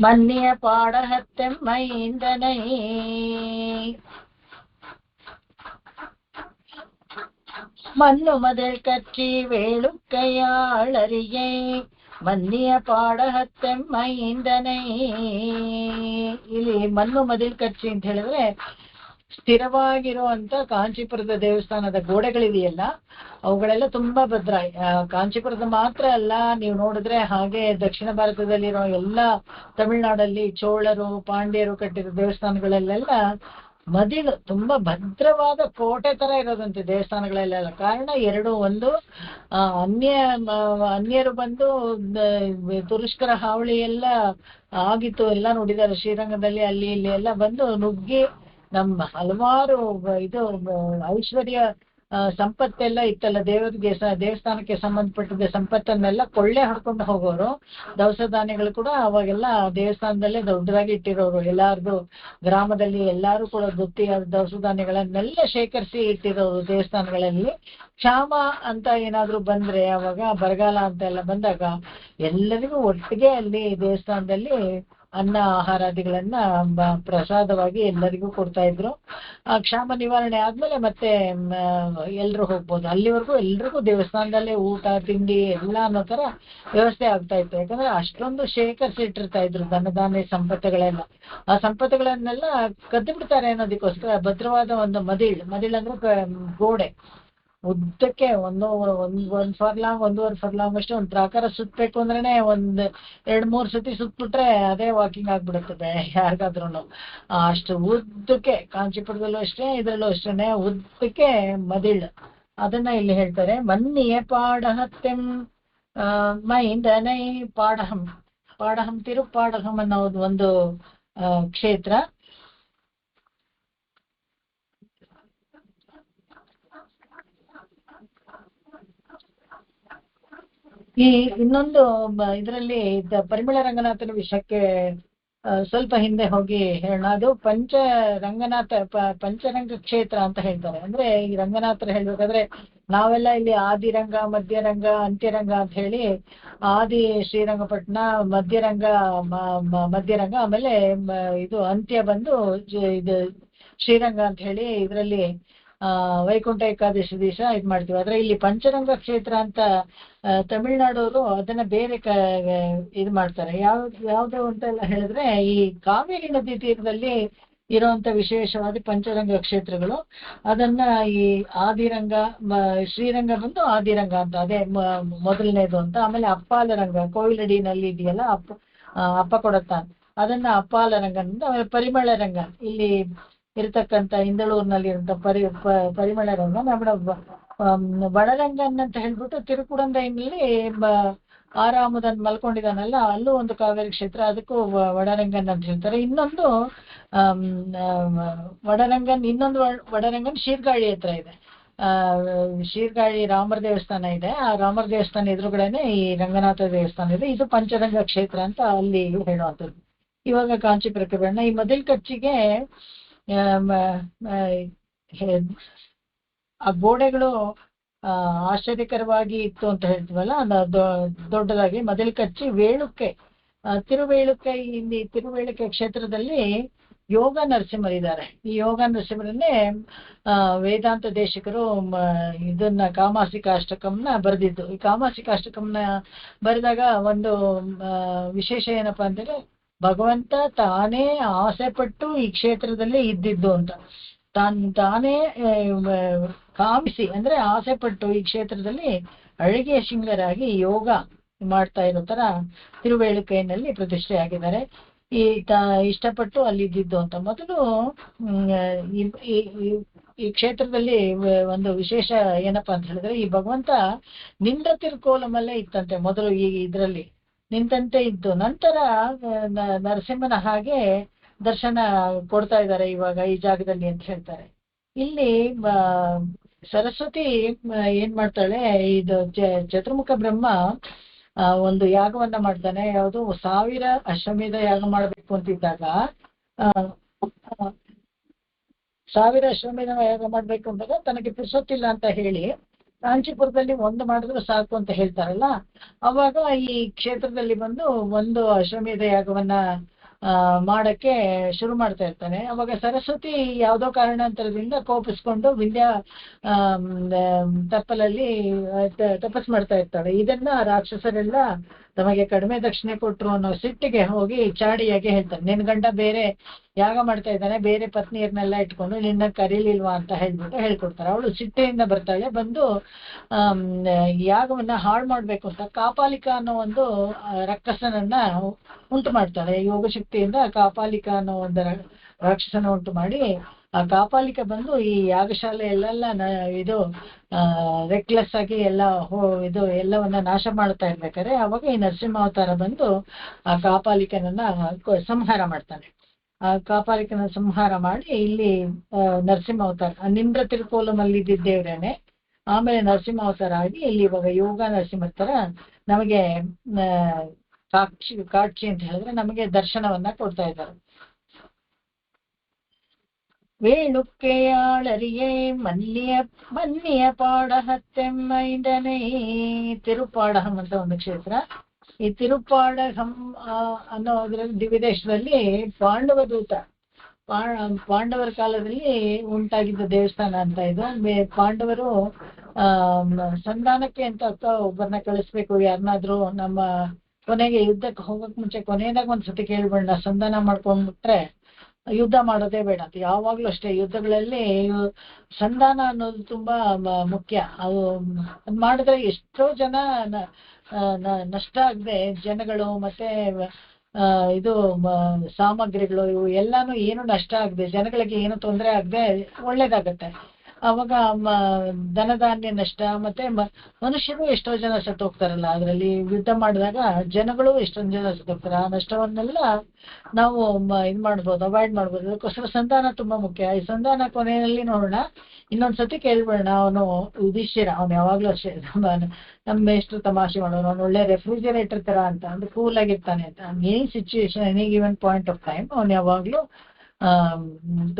ಮನ್ನಿಯ ಪಾಡ ಹತ್ತೆಮ್ಮೈಂದನೈ ಮಣ್ಣು ಮೊದಲು ಕಚ್ಚಿ ಬೇಳುಕೆಯಾಳರಿಗೆ ಮನ್ನಿಯ ಪಾಡ ಹತ್ತೆಮ್ಮೈಂದನೈ. ಇಲ್ಲಿ ಮಣ್ಣು ಮದಿಲ್ ಕಚ್ಚಿ ಅಂತ ಹೇಳಿದ್ರೆ ಸ್ಥಿರವಾಗಿರುವಂತ ಕಾಂಚೀಪುರದ ದೇವಸ್ಥಾನದ ಗೋಡೆಗಳಿದೆಯಲ್ಲ, ಅವುಗಳೆಲ್ಲ ತುಂಬಾ ಭದ್ರ. ಕಾಂಚೀಪುರದ ಮಾತ್ರ ಅಲ್ಲ, ನೀವು ನೋಡಿದ್ರೆ ಹಾಗೆ ದಕ್ಷಿಣ ಭಾರತದಲ್ಲಿರೋ ಎಲ್ಲ ತಮಿಳ್ನಾಡಲ್ಲಿ ಚೋಳರು ಪಾಂಡ್ಯರು ಕಟ್ಟಿರೋ ದೇವಸ್ಥಾನಗಳಲ್ಲೆಲ್ಲ ಮದಿಲು ತುಂಬಾ ಭದ್ರವಾದ ಕೋಟೆ ತರ ಇರೋದಂತೆ ದೇವಸ್ಥಾನಗಳಲ್ಲೆಲ್ಲ. ಕಾರಣ ಎರಡು, ಒಂದು ಅನ್ಯರು ಬಂದು ತುರುಷ್ಕರ ಹಾವಳಿ ಎಲ್ಲ ಆಗಿತ್ತು, ಎಲ್ಲ ನೋಡಿದ್ದಾರೆ ಶ್ರೀರಂಗದಲ್ಲಿ, ಅಲ್ಲಿ ಇಲ್ಲಿ ಎಲ್ಲ ಬಂದು ನುಗ್ಗಿ ನಮ್ಮ ಹಲವಾರು ಇದು ಐಶ್ವರ್ಯ ಸಂಪತ್ತೆಲ್ಲ ಇತ್ತಲ್ಲ, ದೇವಸ್ಥಾನಕ್ಕೆ ಸಂಬಂಧಪಟ್ಟಿದ್ದ ಸಂಪತ್ತನ್ನೆಲ್ಲ ಕೊಳ್ಳೆ ಹೊಡ್ಕೊಂಡು ಹೋಗೋರು. ದವಸ ಧಾನ್ಯಗಳು ಕೂಡ ಅವಾಗೆಲ್ಲ ದೇವಸ್ಥಾನದಲ್ಲೇ ದೊಡ್ಡದಾಗಿ ಇಟ್ಟಿರೋರು. ಎಲ್ಲಾರ್ದು ಗ್ರಾಮದಲ್ಲಿ ಎಲ್ಲಾರು ಕೂಡ ಗೊತ್ತಿಯಾದ ದವಸ ಧಾನ್ಯಗಳನ್ನೆಲ್ಲ ಶೇಖರಿಸಿ ಇಟ್ಟಿರೋರು ದೇವಸ್ಥಾನಗಳಲ್ಲಿ. ಕ್ಷಾಮ ಅಂತ ಏನಾದ್ರು ಬಂದ್ರೆ, ಅವಾಗ ಬರಗಾಲ ಅಂತ ಎಲ್ಲ ಬಂದಾಗ ಎಲ್ಲರಿಗೂ ಒಟ್ಟಿಗೆ ಅಲ್ಲಿ ದೇವಸ್ಥಾನದಲ್ಲಿ ಅನ್ನ ಆಹಾರಾದಿಗಳನ್ನ ಪ್ರಸಾದವಾಗಿ ಎಲ್ಲರಿಗೂ ಕೊಡ್ತಾ ಇದ್ರು. ಆ ಕ್ಷಾಮ ನಿವಾರಣೆ ಆದ್ಮೇಲೆ ಮತ್ತೆ ಎಲ್ರು ಹೋಗ್ಬೋದು. ಅಲ್ಲಿವರೆಗೂ ಎಲ್ರಿಗೂ ದೇವಸ್ಥಾನದಲ್ಲೇ ಊಟ ತಿಂಡಿ ಎಲ್ಲ ಅನ್ನೋ ತರ ವ್ಯವಸ್ಥೆ ಆಗ್ತಾ ಇತ್ತು. ಯಾಕಂದ್ರೆ ಅಷ್ಟೊಂದು ಶೇಖರಿಸಿ ಇಟ್ಟಿರ್ತಾ ಇದ್ರು ಧನಧಾನ್ಯ ಸಂಪತ್ತುಗಳೆಲ್ಲ. ಆ ಸಂಪತ್ತುಗಳನ್ನೆಲ್ಲ ಕದ್ದು ಬಿಡ್ತಾರೆ ಅನ್ನೋದಕ್ಕೋಸ್ಕರ ಭದ್ರವಾದ ಒಂದು ಮದಿಳ್ ಅಂದ್ರೆ ಗೋಡೆ ಉದ್ದಕ್ಕೆ ಒಂದ್ ಫರ್ಲಾಂಗ್ 1.5 ಫರ್ಲಾಂಗ್ ಅಷ್ಟು ಒಂದು ಪ್ರಾಕಾರ ಸುತ್ತಬೇಕು ಅಂದ್ರೇನೆ 2-3 ಸತಿ ಸುತ್ತಬಿಟ್ರೆ ಅದೇ ವಾಕಿಂಗ್ ಆಗ್ಬಿಡುತ್ತೆ ಯಾರಿಗಾದ್ರೂ. ಅಷ್ಟು ಉದ್ದಕ್ಕೆ ಕಾಂಚೀಪುರದಲ್ಲೂ ಅಷ್ಟೇ, ಇದ್ರಲ್ಲೂ ಅಷ್ಟೇನೆ ಉದ್ದಕ್ಕೆ ಮದಿಳ್. ಅದನ್ನ ಇಲ್ಲಿ ಹೇಳ್ತಾರೆ. ಮನ್ನಿಯ ಪಾಡ ಹತ್ತೆಂ ಮೈಂದನೈ. ಪಾಡಹಂ ತಿರುಪಾಡಹಂ ಅನ್ನೋದು ಒಂದು ಕ್ಷೇತ್ರ. ಈ ಇನ್ನೊಂದು ಇದರಲ್ಲಿ ಪರಿಮಳ ರಂಗನಾಥನ ವಿಷಯಕ್ಕೆ ಸ್ವಲ್ಪ ಹಿಂದೆ ಹೋಗಿ ಹೇಳೋಣ. ಅದು ಪಂಚರಂಗ ಕ್ಷೇತ್ರ ಅಂತ ಹೇಳ್ತಾರೆ. ಅಂದ್ರೆ ಈ ರಂಗನಾಥರು ಹೇಳ್ಬೇಕಾದ್ರೆ ನಾವೆಲ್ಲ ಇಲ್ಲಿ ಆದಿರಂಗ, ಮಧ್ಯರಂಗ, ಅಂತ್ಯರಂಗ ಅಂತ ಹೇಳಿ, ಆದಿ ಶ್ರೀರಂಗಪಟ್ಟಣ, ಮಧ್ಯರಂಗ, ಆಮೇಲೆ ಇದು ಅಂತ್ಯ ಬಂದು ಇದು ಶ್ರೀರಂಗ ಅಂತ ಹೇಳಿ ಇದರಲ್ಲಿ ವೈಕುಂಠ ಏಕಾದಶಿ ದಿವಸ ಇದ್ ಮಾಡ್ತೀವಿ. ಆದ್ರೆ ಇಲ್ಲಿ ಪಂಚರಂಗ ಕ್ಷೇತ್ರ ಅಂತ ತಮಿಳ್ನಾಡವರು ಅದನ್ನ ಬೇರೆ ಇದು ಮಾಡ್ತಾರೆ. ಯಾವ್ದು ಅಂತ ಎಲ್ಲ ಹೇಳಿದ್ರೆ, ಈ ಕಾವೇರಿ ನದಿ ತೀರದಲ್ಲಿ ಇರುವಂತ ವಿಶೇಷವಾದ ಪಂಚರಂಗ ಕ್ಷೇತ್ರಗಳು. ಅದನ್ನ ಈ ಆದಿರಂಗ, ಶ್ರೀರಂಗ ಬಂದು ಆದಿರಂಗ ಅಂತ, ಅದೇ ಮೊದಲನೇದು ಅಂತ. ಆಮೇಲೆ ಅಪ್ಪಾಲರಂಗ ಕೋವಿಲಡಿನಲ್ಲಿ ಇದೆಯಲ್ಲ, ಅಪ್ಪ ಕೊಡತ್ತಾನ, ಅದನ್ನ ಅಪ್ಪಾಲರಂಗ ಅಂತ. ಆಮೇಲೆ ಪರಿಮಳ ರಂಗ ಇಲ್ಲಿ ಇರತಕ್ಕಂತ ಇಂದಳೂರಿನಲ್ಲಿ ಇರುವಂತ ಪರಿಮಳ ರಂಗ. ನಮ್ಮ ಬಡರಂಗನ್ ಅಂತ ಹೇಳ್ಬಿಟ್ಟು ತಿರುಕುಡಂದೈನಲ್ಲಿ ಆರಾಮದನ್ ಮಲ್ಕೊಂಡಿದ್ದಾನಲ್ಲ, ಅಲ್ಲೂ ಒಂದು ಕಾವೇರಿ ಕ್ಷೇತ್ರ, ಅದಕ್ಕೂ ವಡರಂಗನ್ ಅಂತ ಹೇಳ್ತಾರೆ. ಇನ್ನೊಂದು ವಡರಂಗನ್ ಶೀರ್ಗಾಳಿ ಹತ್ರ ಇದೆ. ಶೀರ್ಗಾಳಿ ರಾಮರ ದೇವಸ್ಥಾನ ಇದೆ. ಆ ರಾಮರ ದೇವಸ್ಥಾನ ಎದುರುಗಡೆನೆ ಈ ರಂಗನಾಥ ದೇವಸ್ಥಾನ ಇದೆ. ಇದು ಪಂಚರಂಗ ಕ್ಷೇತ್ರ ಅಂತ ಅಲ್ಲಿ ಹೇಳುವಂಥದ್ದು. ಇವಾಗ ಕಾಂಚೀಪುರಕ್ಕೆ ಬರೋಣ. ಈ ಮದಿಲ್ ಕಚ್ಚಿಗೆ ಆ ಗೋಡೆಗಳು ಆಶ್ಚರ್ಯಕರವಾಗಿ ಇತ್ತು ಅಂತ ಹೇಳ್ತೀವಲ್ಲ, ದೊಡ್ಡದಾಗಿ ಮದಿಲ್ ಕಚ್ಚಿ ವೇಳುಕೆ, ತಿರುವೇಳುಕೆ. ಇಲ್ಲಿ ತಿರುವೇಳುಕೆ ಕ್ಷೇತ್ರದಲ್ಲಿ ಯೋಗ ನರಸಿಂಹರಿದ್ದಾರೆ. ಈ ಯೋಗ ನರಸಿಂಹರನ್ನೇ ವೇದಾಂತ ದೇಶಿಕರು ಇದನ್ನ ಕಾಮಾಸಿಕಾಷ್ಟಕಂನ ಬರೆದಿದ್ದು. ಈ ಕಾಮಾಸಿಕಾಷ್ಟಕಂನ ಬರೆದಾಗ ಒಂದು ವಿಶೇಷ ಏನಪ್ಪಾ ಅಂತಂದ್ರೆ, ಭಗವಂತ ತಾನೇ ಆಸೆ ಪಟ್ಟು ಈ ಕ್ಷೇತ್ರದಲ್ಲಿ ಇದ್ದಿದ್ದು ಅಂತ. ತಾನೇ ಕಾಮಿಸಿ ಅಂದ್ರೆ ಆಸೆ ಪಟ್ಟು ಈ ಕ್ಷೇತ್ರದಲ್ಲಿ ಅಳಿಗೆ ಶಿಂಗರಾಗಿ ಯೋಗ ಮಾಡ್ತಾ ಇರೋ ತರ ತಿರುವೇಳುಕೈನಲ್ಲಿ ಪ್ರತಿಷ್ಠೆ ಆಗಿದ್ದಾರೆ. ಈತ ಇಷ್ಟಪಟ್ಟು ಅಲ್ಲಿದ್ದು ಅಂತ. ಮೊದಲು ಈ ಈ- ಈ- ಈ ಕ್ಷೇತ್ರದಲ್ಲಿ ಒಂದು ವಿಶೇಷ ಏನಪ್ಪಾ ಅಂತ ಹೇಳಿದ್ರೆ, ಈ ಭಗವಂತ ನಿಂದ ತಿರುಕೋಲಮಲ್ಲೇ ಇತ್ತಂತೆ ಮೊದಲು. ಈ ಇದ್ರಲ್ಲಿ ನಿಂತಂತೆ ಇದ್ದು, ನಂತರ ನರಸಿಂಹನ ಹಾಗೆ ದರ್ಶನ ಕೊಡ್ತಾ ಇದ್ದಾರೆ ಇವಾಗ ಈ ಜಾಗದಲ್ಲಿ ಅಂತ ಹೇಳ್ತಾರೆ. ಇಲ್ಲಿ ಸರಸ್ವತಿ ಏನ್ ಮಾಡ್ತಾಳೆ, ಇದು ಚತುರ್ಮುಖ ಬ್ರಹ್ಮ ಒಂದು ಯಾಗವನ್ನ ಮಾಡ್ತಾನೆ. ಯಾವುದು 1000 ಅಶ್ವಮೇಧ ಯಾಗ ಮಾಡಬೇಕು ಅಂತಿದ್ದಾಗ, ಆ 1000 ಅಶ್ವಮೇಧ ಯಾಗ ಮಾಡ್ಬೇಕು ಅಂದಾಗ ತನಗೆ ಪುರ್ಸೊತ್ತಿಲ್ಲ ಅಂತ ಹೇಳಿ ಕಾಂಚೀಪುರದಲ್ಲಿ ಒಂದು ಮಾಡಿದ್ರು ಸಾಕು ಅಂತ ಹೇಳ್ತಾರಲ್ಲ, ಅವಾಗ ಈ ಕ್ಷೇತ್ರದಲ್ಲಿ ಬಂದು ಒಂದು ಅಶ್ವಮೇಧ ಯಾಗವನ್ನ ಮಾಡಕ್ಕೆ ಶುರು ಮಾಡ್ತಾ ಇರ್ತಾನೆ. ಅವಾಗ ಸರಸ್ವತಿ ಯಾವುದೋ ಕಾರಣಾಂತರದಿಂದ ಕೋಪಿಸ್ಕೊಂಡು ವಿಂಧ್ಯ ತಪ್ಪಲಲ್ಲಿ ತಪಸ್ ಮಾಡ್ತಾ ಇರ್ತಾಳೆ. ಇದನ್ನ ರಾಕ್ಷಸರೆಲ್ಲ ತಮಗೆ ಕಡಿಮೆ ದಕ್ಷಿಣೆ ಕೊಟ್ರು ಅನ್ನೋ ಸಿಟ್ಟಿಗೆ ಹೋಗಿ ಚಾಡಿಯಾಗಿ ಹೇಳ್ತಾರೆ, ನಿನ್ ಗಂಡ ಬೇರೆ ಯಾಗ ಮಾಡ್ತಾ ಇದ್ದಾನೆ, ಬೇರೆ ಪತ್ನಿಯರ್ನೆಲ್ಲ ಇಟ್ಕೊಂಡು ನಿನ್ನ ಕರೀಲಿಲ್ವಾ ಅಂತ ಹೇಳ್ಬಿಟ್ಟು ಹೇಳ್ಕೊಡ್ತಾರೆ. ಅವಳು ಸಿಟ್ಟೆಯಿಂದ ಬರ್ತಾಳೆ, ಬಂದು ಯಾಗವನ್ನ ಹಾಳು ಮಾಡ್ಬೇಕು ಅಂತ ಕಾಪಾಲಿಕ ಅನ್ನೋ ಒಂದು ರಕ್ಕಸನನ್ನ ಉಂಟು ಮಾಡ್ತಾಳೆ. ಯೋಗ ಶಕ್ತಿಯಿಂದ ಕಾಪಾಲಿಕ ಅನ್ನೋ ಒಂದು ರಾಕ್ಷಸನ ಉಂಟು ಮಾಡಿ, ಆ ಕಾಪಾಲಿಕ ಬಂದು ಈ ಯಾಗಶಾಲೆಯಲ್ಲೆಲ್ಲ ಇದು ರೆಕ್ಲೆಸ್ ಆಗಿ ಎಲ್ಲ ಇದು ಎಲ್ಲವನ್ನ ನಾಶ ಮಾಡ್ತಾ ಇರ್ಬೇಕಾದ್ರೆ, ಅವಾಗ ಈ ನರಸಿಂಹಾವತಾರ ಬಂದು ಆ ಕಾಪಾಲಿಕನನ್ನ ಸಂಹಾರ ಮಾಡ್ತಾನೆ. ಆ ಕಾಪಾಲಿಕನ ಸಂಹಾರ ಮಾಡಿ ಇಲ್ಲಿ ನರಸಿಂಹಾವತಾರ ನಿಂದ್ರ ತಿರುಕೋಲಮಲ್ಲಿ ಇದ್ದಿದ್ದೇವ್ರೇನೆ. ಆಮೇಲೆ ನರಸಿಂಹಾವತಾರ ಆಗಿ ಇಲ್ಲಿ ಇವಾಗ ಯೋಗ ನರಸಿಂಹ ತರ ನಮಗೆ ಕಾಕ್ಷಿ ಅಂತ ಹೇಳಿದ್ರೆ ನಮಗೆ ದರ್ಶನವನ್ನ ಕೊಡ್ತಾ ಇದ್ದಾರೆ. ವೇಳುಕ್ಕೆಯಾಳರಿಯೇ ಮನ್ನಿಯ ಪಾಡಹತ್ತೆಮ್ಮೈದನೇ ತಿರುಪಾಡಹಂ ಅಂತ ಒಂದು ಕ್ಷೇತ್ರ. ಈ ತಿರುಪಾಡಹಂ ಅನ್ನೋದ್ರಲ್ಲಿ ವಿದೇಶದಲ್ಲಿ ಪಾಂಡವ ದೂತ ಪಾಂಡವರ ಕಾಲದಲ್ಲಿ ಉಂಟಾಗಿದ್ದ ದೇವಸ್ಥಾನ ಅಂತ ಇದು. ಪಾಂಡವರು ಸಂಧಾನಕ್ಕೆ ಅಂತ ಒಬ್ಬರನ್ನ ಕಳಿಸ್ಬೇಕು, ಯಾರನ್ನಾದ್ರೂ ನಮ್ಮ ಕೊನೆಗೆ ಯುದ್ಧಕ್ಕೆ ಹೋಗಕ್ ಮುಂಚೆ ಕೊನೆಯದಾಗ ಒಂದ್ಸತಿ ಕೇಳ್ಬೇಡ, ಸಂಧಾನ ಮಾಡ್ಕೊಂಡ್ಬಿಟ್ರೆ ಯುದ್ಧ ಮಾಡೋದೇ ಬೇಡ ಅಂತ. ಯಾವಾಗ್ಲೂ ಅಷ್ಟೇ ಯುದ್ಧಗಳಲ್ಲಿ ಸಂಧಾನ ಅನ್ನೋದು ತುಂಬಾ ಮುಖ್ಯ. ಅದು ಮಾಡಿದ್ರೆ ಎಷ್ಟೋ ಜನ ನಷ್ಟ ಆಗದೆ ಜನಗಳು ಮತ್ತೆ ಇದು ಸಾಮಗ್ರಿಗಳು ಇವು ಎಲ್ಲಾನು ಏನು ನಷ್ಟ ಆಗದೆ ಜನಗಳಿಗೆ ಏನು ತೊಂದರೆ ಆಗದೆ ಒಳ್ಳೇದಾಗತ್ತೆ. ಅವಾಗ ಧನಧಾನ್ಯ ನಷ್ಟ ಮತ್ತೆ ಮನುಷ್ಯರು ಎಷ್ಟೋ ಜನ ಸತ್ತೋಗ್ತಾರಲ್ಲ, ಅದರಲ್ಲಿ ಯುದ್ಧ ಮಾಡಿದಾಗ ಜನಗಳು ಎಷ್ಟೊಂದು ಜನ ಸತ್ತೋಗ್ತಾರೆ. ಆ ನಷ್ಟವನ್ನೆಲ್ಲ ನಾವು ಇದು ಮಾಡ್ಬೋದು, ಅವಾಯ್ಡ್ ಮಾಡ್ಬೋದು. ಅದಕ್ಕೋಸ್ಕರ ಸಂಧಾನ ತುಂಬಾ ಮುಖ್ಯ. ಈ ಸಂಧಾನ ಕೊನೆಯಲ್ಲಿ ನೋಡೋಣ, ಇನ್ನೊಂದ್ಸತಿ ಕೇಳ್ಬೇಡ. ಅವನು ಯುಧಿಷ್ಠಿರ, ಅವನು ಯಾವಾಗ್ಲೂ ಅಷ್ಟೇ ನಮ್ಮ ಎಷ್ಟು ತಮಾಷೆ ಮಾಡೋನು, ಅವ್ನು ಒಳ್ಳೆ ರೆಫ್ರಿಜರೇಟರ್ ತರ ಅಂತ, ಅಂದ್ರೆ ಕೂಲ್ ಆಗಿರ್ತಾನೆ ಅಂತ. Any situation any given point of time ಅವನು ಯಾವಾಗ್ಲೂ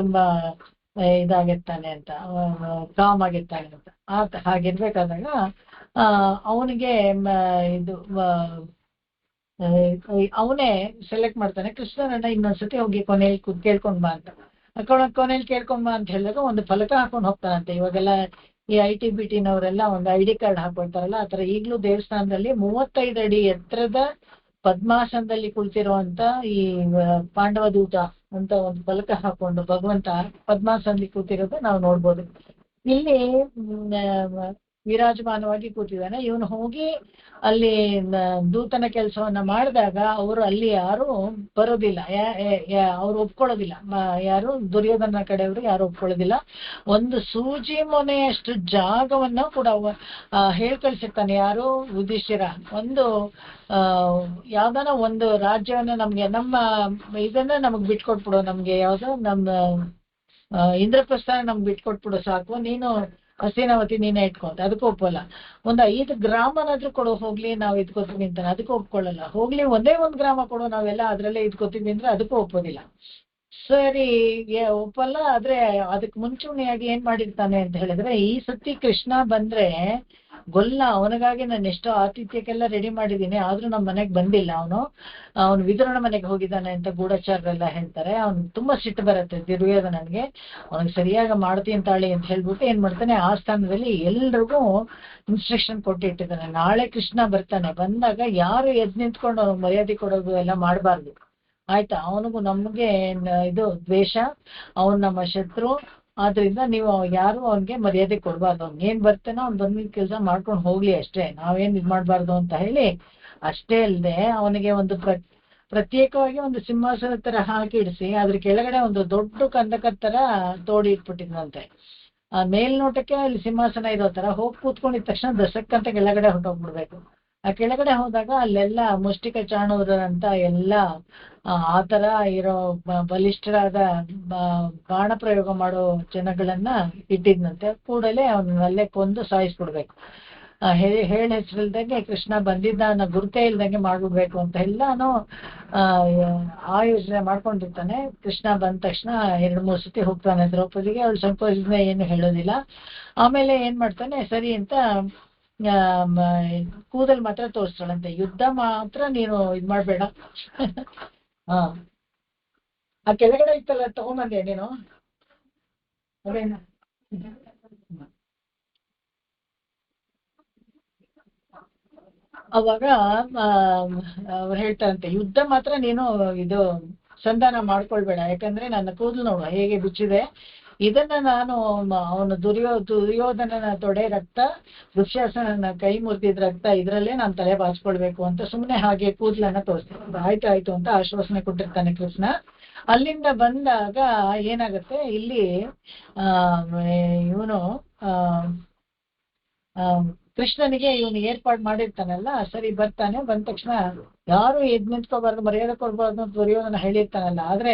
ತುಂಬಾ ಇದಾಗಿರ್ತಾನೆ ಅಂತ, ಕಾಮ್ ಆಗಿರ್ತಾನೆ ಅಂತ. ಹಾಗಿರ್ಬೇಕಾದಾಗ ಅವನಿಗೆ ಇದು ಅವನೇ ಸೆಲೆಕ್ಟ್ ಮಾಡ್ತಾನೆ, ಕೃಷ್ಣನನ್ನ ಇನ್ನೊಂದ್ಸತಿ ಹೋಗಿ ಕೊನೆಯಲ್ಲಿ ಕೇಳ್ಕೊಂಡ್ ಬಾ ಅಂತ. ಕೊನೆಯಲ್ಲಿ ಕೇಳ್ಕೊಂಡ್ ಬಾ ಅಂತ ಹೇಳಿದಾಗ ಒಂದು ಫಲಕ ಹಾಕೊಂಡು ಹೋಗ್ತಾನಂತೆ. ಇವಾಗೆಲ್ಲ ಈ ITBT-ನವರೆಲ್ಲ ಒಂದು ID ಕಾರ್ಡ್ ಹಾಕೊಳ್ತಾರಲ್ಲ, ಆತರ ಈಗ್ಲೂ ದೇವಸ್ಥಾನದಲ್ಲಿ 35 ಅಡಿ ಎತ್ತರದ ಪದ್ಮಾಸನದಲ್ಲಿ ಕುಳಿತಿರುವಂತ ಈ ಪಾಂಡವ ದೂತ ಅಂತ ಒಂದು ಫಲಕ ಹಾಕೊಂಡು ಭಗವಂತ ಪದ್ಮಾಸನದಲ್ಲಿ ಕೂತಿರೋದು ನಾವು ನೋಡ್ಬೋದು. ಇಲ್ಲಿ ವಿರಾಜಮಾನವಾಗಿ ಕೂತಿದ್ದಾನೆ. ಇವನು ಹೋಗಿ ಅಲ್ಲಿ ದೂತನ ಕೆಲಸವನ್ನ ಮಾಡಿದಾಗ ಅವರು ಅಲ್ಲಿ ಯಾರು ಬರೋದಿಲ್ಲ, ಅವ್ರು ಒಪ್ಕೊಳ್ಳೋದಿಲ್ಲ. ಯಾರು ದುರ್ಯೋಧನ ಕಡೆಯವರು ಯಾರು ಒಪ್ಕೊಳ್ಳೋದಿಲ್ಲ. ಒಂದು ಸೂಜಿ ಮೊನೆಯಷ್ಟು ಜಾಗವನ್ನ ಕೂಡ ಹೇಳ್ಕಳ್ಸಿರ್ತಾನೆ. ಯಾರು ಯುಧಿಷ್ಠಿರ ಒಂದು ಯಾವ್ದಾನ ಒಂದು ರಾಜ್ಯವನ್ನ ನಮ್ಗೆ ನಮ್ಮ ಇದನ್ನ ನಮಗ್ ಬಿಟ್ಕೊಟ್ಬಿಡು, ನಮ್ಗೆ ಯಾವ್ದೋ ನಮ್ಮ ಇಂದ್ರಪ್ರಸ್ಥ ನಮ್ಗೆ ಬಿಟ್ಕೊಟ್ಬಿಡು ಸಾಕು, ನೀನು ಹಸ್ತಿನಾವತಿ ನೀನೇ ಇಟ್ಕೊಂತ. ಅದಕ್ಕೂ ಒಪ್ಪಲ್ಲ. ಒಂದು 5 ಗ್ರಾಮನಾದ್ರೂ ಕೊಡು ಹೋಗ್ಲಿ, ನಾವು ಇದ್ಕೋತೀವಿ ಅಂತಾನೆ, ಅದಕ್ಕೂ ಒಪ್ಕೊಳ್ಳಲ್ಲ. ಹೋಗ್ಲಿ ಒಂದೇ 1 ಗ್ರಾಮ ಕೊಡು, ನಾವೆಲ್ಲ ಅದ್ರಲ್ಲೇ ಇದ್ಕೋತೀವಿ ಅಂದ್ರೆ ಅದಕ್ಕೂ ಒಪ್ಪೋದಿಲ್ಲ. ಸರಿ ಒಪ್ಪಲ್ಲ. ಆದ್ರೆ ಅದಕ್ಕೆ ಮುಂಚೂಣಿಯಾಗಿ ಏನ್ ಮಾಡಿರ್ತಾನೆ ಅಂತ ಹೇಳಿದ್ರೆ, ಈ ಸತಿ ಕೃಷ್ಣ ಬಂದ್ರೆ ಗೊಲ್ಲ, ಅವನಿಗಾಗಿ ನಾನು ಎಷ್ಟೋ ಆತಿಥ್ಯಕ್ಕೆಲ್ಲ ರೆಡಿ ಮಾಡಿದ್ದೀನಿ, ಆದ್ರೂ ನಮ್ಮ ಮನೆಗ್ ಬಂದಿಲ್ಲ. ಅವನು ವಿದುರನ ಮನೆಗೆ ಹೋಗಿದ್ದಾನೆ ಅಂತ ಗೂಢಚಾರರೆಲ್ಲ ಹೇಳ್ತಾರೆ. ಅವ್ನು ತುಂಬಾ ಸಿಟ್ಟು ಬರುತ್ತೆ ದುರ್ಯೋಧನನ್ಗೆ. ಅವನಿಗೆ ಸರಿಯಾಗಿ ಮಾಡ್ತೀನಿ ತಾಳಿ ಅಂತ ಹೇಳ್ಬಿಟ್ಟು ಏನ್ ಮಾಡ್ತಾನೆ, ಆ ಸ್ಥಾನದಲ್ಲಿ ಎಲ್ರಿಗೂ ಇನ್ಸ್ಟ್ರಕ್ಷನ್ ಕೊಟ್ಟಿಟ್ಟಿದ್ದಾನೆ, ನಾಳೆ ಕೃಷ್ಣ ಬರ್ತಾನೆ, ಬಂದಾಗ ಯಾರು ಎದ್ ನಿಂತ್ಕೊಂಡು ಅವ್ನಿಗೆ ಮರ್ಯಾದೆ ಕೊಡೋದು ಎಲ್ಲ ಮಾಡಬಾರ್ದು, ಆಯ್ತಾ. ಅವನಿಗೂ ನಮ್ಗೆ ಇದು ದ್ವೇಷ, ಅವನ್ ನಮ್ಮ ಶತ್ರು, ಆದ್ರಿಂದ ನೀವು ಯಾರು ಅವನ್ಗೆ ಮರ್ಯಾದೆ ಕೊಡ್ಬಾರ್ದು. ಅವ್ನ್ ಏನ್ ಬರ್ತಾನೋ ಅವ್ನ್ ಬಂದಿದ್ ಕೆಲಸ ಮಾಡ್ಕೊಂಡು ಹೋಗ್ಲಿ ಅಷ್ಟೇ, ನಾವೇನ್ ಇದ್ ಮಾಡ್ಬಾರ್ದು ಅಂತ ಹೇಳಿ. ಅಷ್ಟೇ ಅಲ್ಲದೆ ಅವನಿಗೆ ಒಂದು ಪ್ರತ್ಯೇಕವಾಗಿ ಒಂದು ಸಿಂಹಾಸನ ತರ ಹಾಕಿ ಇಡಿಸಿ ಅದ್ರ ಕೆಳಗಡೆ ಒಂದು ದೊಡ್ಡ ಕಂದಕದ ತರ ತೋಡಿ ಇಟ್ಬಿಟ್ಟಿದ್ನಂತೆ. ಆ ಮೇಲ್ನೋಟಕ್ಕೆ ಅಲ್ಲಿ ಸಿಂಹಾಸನ ಇರೋ ತರ ಹೋಗಿ ಕೂತ್ಕೊಂಡಿದ ತಕ್ಷಣ ದಸಕ್ಕಂತ ಕೆಳಗಡೆ ಹೊರಟೋಗ್ಬಿಡ್ಬೇಕು. ಆ ಕೆಳಗಡೆ ಹೋದಾಗ ಅಲ್ಲೆಲ್ಲ ಮುಷ್ಟಿಕ ಚಾಣೂರರಂತ ಎಲ್ಲ ಆ ತರ ಇರೋ ಬಲಿಷ್ಠರಾದ ಬಾಣ ಪ್ರಯೋಗ ಮಾಡೋ ಜನಗಳನ್ನ ಇಟ್ಟಿದ್ನಂತೆ. ಕೂಡಲೇ ಅವನಲ್ಲೇ ಕೊಂದು ಸಾಯಿಸ್ಬಿಡ್ಬೇಕು. ಹೇಳ ಹೆಸರಿಲ್ದಂಗೆ ಕೃಷ್ಣ ಬಂದಿದ್ದ ಅನ್ನೋ ಗುರುತೇ ಇಲ್ದಂಗೆ ಮಾಡ್ಬಿಡ್ಬೇಕು ಅಂತ ಎಲ್ಲಾನು ಆ ಯೋಜನೆ ಮಾಡ್ಕೊಂಡಿರ್ತಾನೆ. ಕೃಷ್ಣ ಬಂದ ತಕ್ಷಣ 2-3 ಸತಿ ಹೋಗ್ತಾನೆ ದ್ರೌಪದಿಗೆ. ಅವಳು ಸಂಕೋಚದಿಂದ ಏನು ಹೇಳೋದಿಲ್ಲ. ಆಮೇಲೆ ಏನ್ ಮಾಡ್ತಾನೆ, ಸರಿ ಅಂತ ಕೂದಲ್ ಮಾತ್ರ ತೋರಿಸ್ತಾಳಂತೆ, ಯುದ್ಧ ಮಾತ್ರ ನೀನು ಇದ್ ಮಾಡ್ಬೇಡ. ಹಾ, ಆ ಕೆಳಗಡೆ ಇತ್ತಲ್ಲ ತಗೊಂಬಂದೆ ನೀನು ಅದೇನ. ಅವಾಗ ಅವ್ರು ಹೇಳ್ತಾರಂತೆ, ಯುದ್ಧ ಮಾತ್ರ ನೀನು ಇದು ಸಂಧಾನ ಮಾಡ್ಕೊಳ್ಬೇಡ, ಯಾಕಂದ್ರೆ ನನ್ನ ಕೂದಲು ನೋಡು ಹೇಗೆ ಬಿಚ್ಚಿದೆ. ಇದನ್ನ ನಾನು ಅವನು ದುರ್ಯೋಧನನ ತೊಡೆ ರಕ್ತ, ದುಶ್ಯಾಸನನ ಕೈ ಮುರಿದಿದ್ ರಕ್ತ, ಇದ್ರಲ್ಲೇ ನಾನು ತಲೆ ಬಾಚ್ಕೊಳ್ಬೇಕು ಅಂತ ಸುಮ್ನೆ ಹಾಗೆ ಕೂದಲನ್ನ ತೋರಿಸ್ತಾನೆ. ಆಯ್ತು ಅಂತ ಆಶ್ವಾಸನೆ ಕೊಟ್ಟಿರ್ತಾನೆ ಕೃಷ್ಣ. ಅಲ್ಲಿಂದ ಬಂದಾಗ ಏನಾಗುತ್ತೆ, ಇಲ್ಲಿ ಇವನು ಕೃಷ್ಣನಿಗೆ ಇವನು ಏರ್ಪಾಡು ಮಾಡಿರ್ತಾನಲ್ಲ, ಸರಿ ಬರ್ತಾನೆ. ಬಂದ ತಕ್ಷಣ ಯಾರು ಎದ್ ನಿಂತ್ಕೋಬಾರ್ದು, ಮರ್ಯಾದೆ ಕೊಡ್ಬಾರ್ದು ಅಂತ ದುರ್ಯೋಧನ ಹೇಳಿರ್ತಾನಲ್ಲ. ಆದ್ರೆ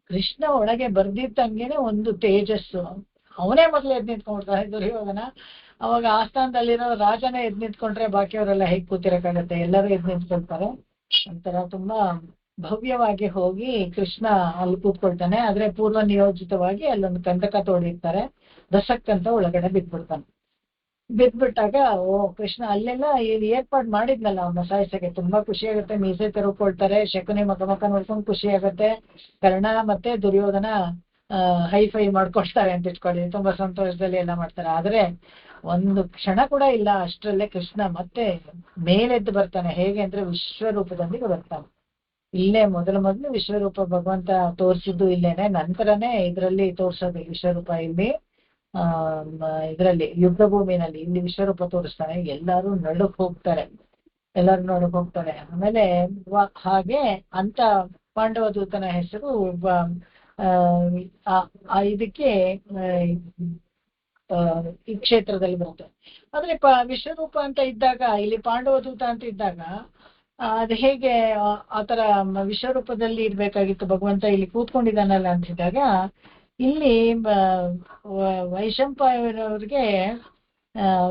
ಕೃಷ್ಣ ಒಳಗೆ ಬರ್ದಿದ್ದಂಗೆನೆ ಒಂದು ತೇಜಸ್ಸು. ಅವನೇ ಮೊದಲು ಎದ್ ನಿಂತ್ಕೊಂಡ್ಬಿಡ್ತಾನೆ ದುರ್ಯೋಧನ. ಅವಾಗ ಆಸ್ಥಾನದಲ್ಲಿರೋ ರಾಜನೇ ಎದ್ ನಿಂತ್ಕೊಂಡ್ರೆ ಬಾಕಿಯವರೆಲ್ಲ ಹೇಗ್ ಕೂತಿರಕ್ಕಾಗತ್ತೆ, ಎಲ್ಲರೂ ಎದ್ ನಿಂತ್ಕೊಳ್ತಾರೆ. ಒಂಥರ ತುಂಬಾ ಭವ್ಯವಾಗಿ ಹೋಗಿ ಕೃಷ್ಣ ಅಲ್ಲಿ ಕೂತ್ಕೊಳ್ತಾನೆ. ಆದ್ರೆ ಪೂರ್ವ ನಿಯೋಜಿತವಾಗಿ ಅಲ್ಲೊಂದು ಕಂದಕ ತೋಡಿರ್ತಾರೆ. ದಸಕ್ಕಂತ ಒಳಗಡೆ ಬಿದ್ಬಿಡ್ತಾನೆ. ಬಿದ್ಬಿಟ್ಟಾಗ ಕೃಷ್ಣ ಅಲ್ಲೆಲ್ಲ ಏರ್ಪಾಡು ಮಾಡಿದ್ನಲ್ಲ ಅವನ್ನ ಸಾಯಿಸಕ್ಕೆ ತುಂಬಾ ಖುಷಿ ಆಗುತ್ತೆ. ಮೀಸೆ ತೆರಕೊಳ್ತಾರೆ, ಶಕುನಿ ಮಕ ನೋಡ್ಕೊಂಡು ಖುಷಿ ಆಗುತ್ತೆ. ಕರ್ಣ ಮತ್ತೆ ದುರ್ಯೋಧನ ಹೈಫೈ ಮಾಡ್ಕೊಳ್ತಾರೆ ಅಂತ ಇಟ್ಕೊಳ್ಳಿ, ತುಂಬಾ ಸಂತೋಷದಲ್ಲಿ ಎಲ್ಲ ಮಾಡ್ತಾರೆ. ಆದ್ರೆ ಒಂದು ಕ್ಷಣ ಕೂಡ ಇಲ್ಲ ಅಷ್ಟರಲ್ಲೇ ಕೃಷ್ಣ ಮತ್ತೆ ಮೇಲೆದ್ದು ಬರ್ತಾನೆ. ಹೇಗೆ ಅಂದ್ರೆ ವಿಶ್ವರೂಪದೊಂದಿಗೆ ಬರ್ತಾನೆ. ಇಲ್ಲೇ ಮೊದಲು ವಿಶ್ವರೂಪ ಭಗವಂತ ತೋರಿಸಿದ್ದು ಇಲ್ಲೇನೆ, ನಂತರನೇ ಇದರಲ್ಲಿ ತೋರ್ಸೋದು ವಿಶ್ವರೂಪ. ಇಲ್ಲಿ ಇದರಲ್ಲಿ ಯುದ್ಧ ಭೂಮಿನಲ್ಲಿ ಇಲ್ಲಿ ವಿಶ್ವರೂಪ ತೋರಿಸ್ತಾನೆ. ಎಲ್ಲರೂ ನಡುಕ್ ಹೋಗ್ತಾರೆ. ಆಮೇಲೆ ಹಾಗೆ ಅಂತ ಪಾಂಡವ ದೂತನ ಹೆಸರು ಇದಕ್ಕೆ ಈ ಕ್ಷೇತ್ರದಲ್ಲಿ ಬರುತ್ತೆ. ಆದ್ರೆ ವಿಶ್ವರೂಪ ಅಂತ ಇದ್ದಾಗ, ಇಲ್ಲಿ ಪಾಂಡವ ದೂತ ಅಂತ ಇದ್ದಾಗ ಅದು ಹೇಗೆ ಆತರ ವಿಶ್ವರೂಪದಲ್ಲಿ ಇರ್ಬೇಕಾಗಿತ್ತು ಭಗವಂತ, ಇಲ್ಲಿ ಕೂತ್ಕೊಂಡಿದ್ದಾನಲ್ಲ ಅಂತಿದ್ದಾಗ, ಇಲ್ಲಿ ವೈಶಂಪಾಯನವ್ರಿಗೆ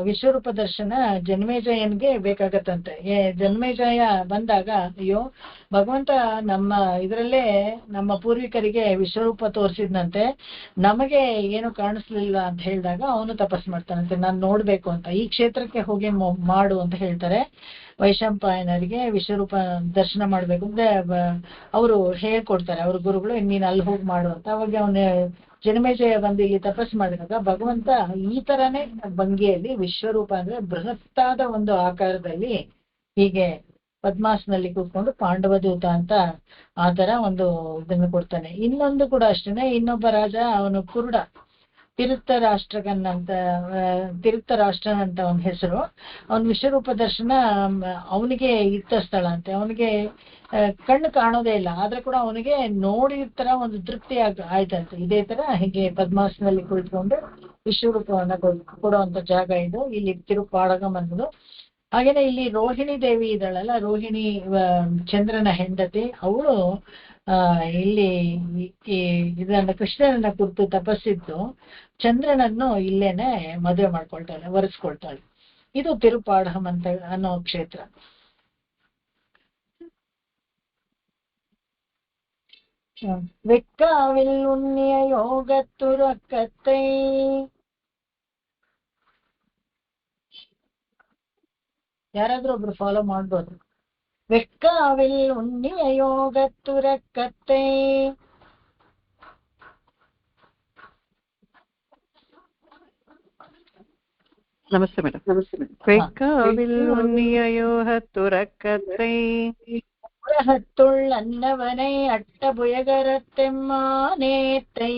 ವಿಶ್ವರೂಪ ದರ್ಶನ ಜನ್ಮೇಜಯನ್ಗೆ ಬೇಕಾಗತ್ತಂತೆ. ಜನ್ಮೇಜಯ ಬಂದಾಗ, ಅಯ್ಯೋ ಭಗವಂತ ನಮ್ಮ ಇದರಲ್ಲೇ ನಮ್ಮ ಪೂರ್ವಿಕರಿಗೆ ವಿಶ್ವರೂಪ ತೋರಿಸಿದ್ನಂತೆ, ನಮಗೆ ಏನು ಕಾಣಿಸ್ಲಿಲ್ಲ ಅಂತ ಹೇಳಿದಾಗ ಅವನು ತಪಸ್ ಮಾಡ್ತಾನಂತೆ, ನಾನು ನೋಡ್ಬೇಕು ಅಂತ. ಈ ಕ್ಷೇತ್ರಕ್ಕೆ ಹೋಗಿ ಮಾಡು ಅಂತ ಹೇಳ್ತಾರೆ. ವೈಶಂಪಾಯನರಿಗೆ ವಿಶ್ವರೂಪ ದರ್ಶನ ಮಾಡ್ಬೇಕು ಅಂದ್ರೆ ಅವರು ಹೇಳ್ಕೊಡ್ತಾರೆ, ಅವ್ರ ಗುರುಗಳು, ನೀನ್ ಅಲ್ಲಿ ಹೋಗಿ ಮಾಡು ಅಂತ. ಅವಾಗ ಅವನ ಜನ್ಮೇಜಯ ಬಂದು ಇಲ್ಲಿ ತಪಸ್ ಮಾಡಿದಾಗ ಭಗವಂತ ಈ ತರನೇ ಭಂಗಿಯಲ್ಲಿ ವಿಶ್ವರೂಪ ಅಂದ್ರೆ ಬೃಹತ್ತಾದ ಒಂದು ಆಕಾರದಲ್ಲಿ ಹೀಗೆ ಪದ್ಮಾಸನಲ್ಲಿ ಕೂತ್ಕೊಂಡು ಪಾಂಡವ ದೂತ ಅಂತ ಆ ತರ ಒಂದು ಇದನ್ನು ಕೊಡ್ತಾನೆ. ಇನ್ನೊಂದು ಕೂಡ ಅಷ್ಟೇನೆ, ಇನ್ನೊಬ್ಬ ರಾಜ ಅವನು ಕುರುಡ, ತಿರುತ್ತರಾಷ್ಟ್ರನ್ ಅಂತ ಅವನ ಹೆಸರು. ಅವನ ವಿಶ್ವರೂಪ ದರ್ಶನ ಅವನಿಗೆ ಇತ್ತ ಸ್ಥಳ ಅಂತೆ. ಅವನಿಗೆ ಕಣ್ಣು ಕಾಣೋದೇ ಇಲ್ಲ, ಆದ್ರೆ ಕೂಡ ಅವನಿಗೆ ನೋಡಿರ್ತರ ಒಂದು ತೃಪ್ತಿ ಆಯ್ತಂತೆ. ಇದೇ ತರ ಹೀಗೆ ಪದ್ಮಾಸನಲ್ಲಿ ಕುಳಿತುಕೊಂಡು ವಿಶ್ವರೂಪವನ್ನ ಕೊಡುವಂತ ಜಾಗ ಇದು, ಇಲ್ಲಿ ತಿರುಪಾಡಗಂ ಅನ್ನೋದು. ಹಾಗೇನೆ ಇಲ್ಲಿ ರೋಹಿಣಿ ದೇವಿ ಇದ್ದಾಳಲ್ಲ, ರೋಹಿಣಿ ಚಂದ್ರನ ಹೆಂಡತಿ, ಅವಳು ಇಲ್ಲಿ ಇದನ್ನ ಕೃಷ್ಣನನ್ನ ಕುರಿತು ತಪಸ್ಸಿದ್ದು ಚಂದ್ರನನ್ನು ಇಲ್ಲೇನೆ ಮದುವೆ ಮಾಡ್ಕೊಳ್ತಾಳೆ, ವರಿಸ್ಕೊಳ್ತಾಳೆ. ಇದು ತಿರುಪಾಡಗಂ ಅಂತ ಅನ್ನೋ ಕ್ಷೇತ್ರ. வெக்காவில் உன்னிய யோகத்துறக்கத்தை ಯಾರಾದ್ರೂ ಒಬ್ರು ಫಾಲೋ ಮಾಡ್ಬೋದು. வெக்காவில் உன்னிய யோகத்துறக்கத்தை ನಮಸ್ತೆ ಮೇಡಮ್. வெக்காவில் உன்னிய யோகத்துறக்கத்தை உலகத்துள் அன்னவனை அட்டபுயகரத்தெம்மானேத்தை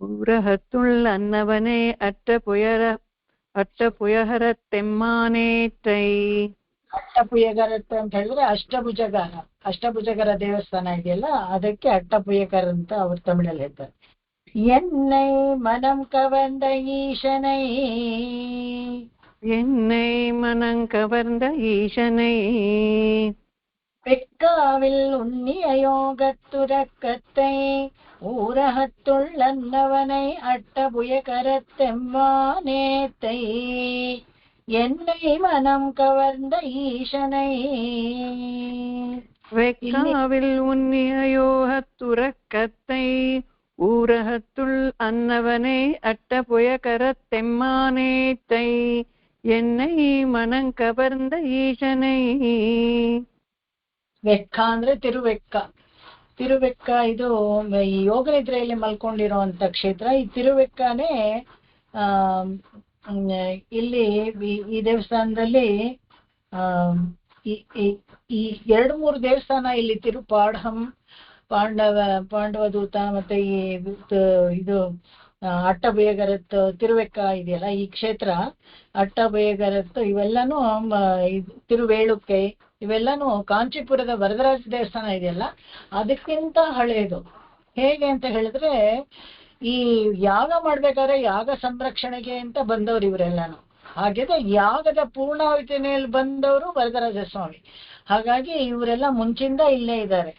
உலகத்துள் அன்னவனை அட்டபுயகரத்தெம்மானேற்றை ಅಟ್ಟಪುಯ್ಯಗರತ್ತು ಅಂತ ಹೇಳಿದ್ರೆ ಅಷ್ಟಭುಜಗರ ದೇವಸ್ಥಾನ ಇದೆಯಲ್ಲ, ಅದಕ್ಕೆ ಅಟ್ಟಪುಯ್ಯಗರ್ ಅಂತ ಅವ್ರು ತಮಿಳಲ್ಲಿ ಹೇಳ್ತಾರೆ. என்னை மனம் கவர்ந்த ஈசனை, என்னை மனங்கவர்ந்த ஈசனை, வெக்காவில் உன்னிய யோகத்துரக்கத்தை ஊரகத்துள்ளவனை அட்டபுயகரத்தெம்மானேத்தை, என்னை மனம் கவர்ந்த ஈசனை. வெக்காவில் உன்னிய யோகத்துரக்கத்தை ஊரகத்துள் அன்னவனை அட்டபுயகரத்தெம்மானேத்தை, என்னை மனங்கவர்ந்த ஈசனை. ವೆಕ್ಕ ಅಂದ್ರೆ ತಿರುವೆಕ್ಕ ಇದು ಈ ಯೋಗನಿದ್ರೆಯಲ್ಲಿ ಮಲ್ಕೊಂಡಿರುವಂತ ಕ್ಷೇತ್ರ. ಈ ತಿರುವೆಕ್ಕನೇ ಇಲ್ಲಿ ಈ ದೇವಸ್ಥಾನದಲ್ಲಿ ಈ 2-3 ದೇವಸ್ಥಾನ ಇಲ್ಲಿ ತಿರುಪಾಡಹಂ, ಪಾಂಡವದೂತ ಮತ್ತೆ ಇದು ಅಟ್ಟಭಯಗರತ್, ತಿರುವೆಕ್ಕ ಇದೆಯಲ್ಲ ಈ ಕ್ಷೇತ್ರ, ಅಟ್ಟಭಯಗರತ್ ಇವೆಲ್ಲಾನು, ತಿರುವೇಳುಕ್ಕೆ ಇವೆಲ್ಲಾನು ಕಾಂಚೀಪುರದ ವರದರಾಜ ದೇವಸ್ಥಾನ ಇದೆಯಲ್ಲ ಅದಕ್ಕಿಂತ ಹಳೆಯದು. ಹೇಗೆ ಅಂತ ಹೇಳಿದ್ರೆ, ಈ ಯಾಗ ಮಾಡ್ಬೇಕಾದ್ರೆ ಯಾಗ ಸಂರಕ್ಷಣೆಗೆ ಅಂತ ಬಂದವರು ಇವರೆಲ್ಲಾನು. ಹಾಗೆ ಯಾಗದ ಪೂರ್ಣಾವತಿನಲ್ಲಿ ಬಂದವರು ವರದರಾಜ ಸ್ವಾಮಿ. ಹಾಗಾಗಿ ಇವರೆಲ್ಲ ಮುಂಚಿಂದ ಇಲ್ಲೇ ಇದ್ದಾರೆ.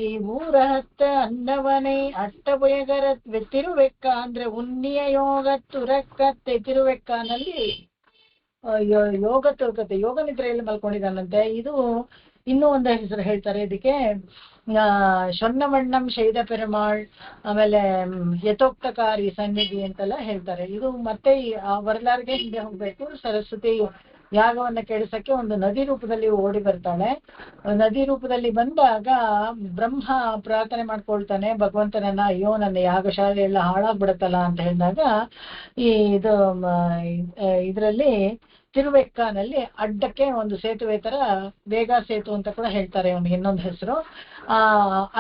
ಈ ಊರಹತ್ತ ಅನ್ನವನೇ ಅಟ್ಟಭಯಗರ ತಿರುವೆಕ್ಕ ಅಂದ್ರೆ ಉನ್ನಿಯ ಯೋಗ ತುರಕ್ಕತ್ತೆ. ತಿರುವೆಕ್ಕನಲ್ಲಿ ಯೋಗ ತುರ್ಕತೆ, ಯೋಗ ನಿದ್ರೆಯಲ್ಲಿ ಮಲ್ಕೊಂಡಿದ್ದಾನಂತೆ. ಇದು ಇನ್ನೂ ಒಂದು ಹೆಸರು ಹೇಳ್ತಾರೆ ಇದಕ್ಕೆ, ಶೊನ್ನವಣ್ಣಂ ಶೈದ ಪೆರುಮಾಳ್, ಆಮೇಲೆ ಯಥೋಕ್ತಕಾರಿ ಸನ್ನಿಧಿ ಅಂತೆಲ್ಲ ಹೇಳ್ತಾರೆ. ಇದು ಮತ್ತೆ ಆ ವರಲಾರ್ಗೆ ಹಿಂದೆ ಹೋಗ್ಬೇಕು. ಸರಸ್ವತಿ ಯಾಗವನ್ನ ಕೆಡಿಸಕ್ಕೆ ಒಂದು ನದಿ ರೂಪದಲ್ಲಿ ಓಡಿ ಬರ್ತಾಳೆ. ನದಿ ರೂಪದಲ್ಲಿ ಬಂದಾಗ ಬ್ರಹ್ಮ ಪ್ರಾರ್ಥನೆ ಮಾಡ್ಕೊಳ್ತಾನೆ ಭಗವಂತನನ್ನ, ಅಯ್ಯೋ ನನ್ನ ಯಾಗಶಾಲೆ ಎಲ್ಲ ಹಾಳಾಗ್ಬಿಡತ್ತಲ್ಲ ಅಂತ ಹೇಳಿದಾಗ ಇದರಲ್ಲಿ ತಿರುವೆಕ್ಕನಲ್ಲಿ ಅಡ್ಡಕ್ಕೆ ಒಂದು ಸೇತುವೆ ತರ, ಬೇಗ ಸೇತು ಅಂತ ಕೂಡ ಹೇಳ್ತಾರೆ ಅವನಿಗೆ ಇನ್ನೊಂದು ಹೆಸರು,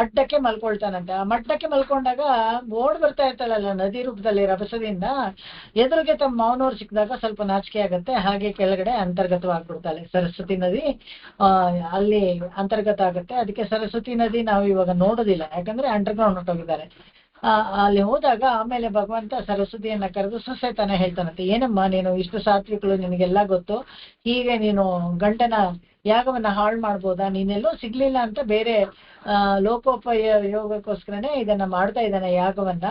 ಅಡ್ಡಕ್ಕೆ ಮಲ್ಕೊಳ್ತಾನಂತೆ. ಆ ಮಡ್ಡಕ್ಕೆ ಮಲ್ಕೊಂಡಾಗ ಓಡ್ ಬರ್ತಾ ಇರ್ತಾಳಲ್ಲ ನದಿ ರೂಪದಲ್ಲಿ ರಭಸದಿಂದ, ಎದುರಿಗೆ ತಮ್ಮ ಮಾವನವ್ರು ಸಿಕ್ಕಿದಾಗ ಸ್ವಲ್ಪ ನಾಚಿಕೆ ಆಗತ್ತೆ. ಹಾಗೆ ಕೆಳಗಡೆ ಅಂತರ್ಗತವಾಗ್ಬಿಡ್ತಾಳೆ. ಸರಸ್ವತಿ ನದಿ ಅಲ್ಲಿ ಅಂತರ್ಗತ ಆಗುತ್ತೆ. ಅದಕ್ಕೆ ಸರಸ್ವತಿ ನದಿ ನಾವು ಇವಾಗ ನೋಡೋದಿಲ್ಲ, ಯಾಕಂದ್ರೆ ಅಂಡರ್ಗ್ರೌಂಡ್ ಹೊಟ್ಟೋಗಿದ್ದಾರೆ. ಅಲ್ಲಿ ಹೋದಾಗ ಆಮೇಲೆ ಭಗವಂತ ಸರಸ್ವತಿಯನ್ನ ಕರೆದು ಸೊಸೆತನ ಹೇಳ್ತಾನಂತೆ, ಏನಮ್ಮ ನೀನು ಇಷ್ಟು ಸಾತ್ವಿಕಳು, ನಿನಗೆಲ್ಲ ಗೊತ್ತು, ಹೀಗೆ ನೀನು ಗಂಡನ ಯಾಗವನ್ನ ಹಾಳು ಮಾಡ್ಬೋದಾ? ನೀನೆಲ್ಲೋ ಸಿಗ್ಲಿಲ್ಲ ಅಂತ ಬೇರೆ ಲೋಕೋಪಯೋಗಕ್ಕೋಸ್ಕರನೇ ಇದನ್ನ ಮಾಡ್ತಾ ಇದ್ದಾನೆ ಯಾಗವನ್ನ,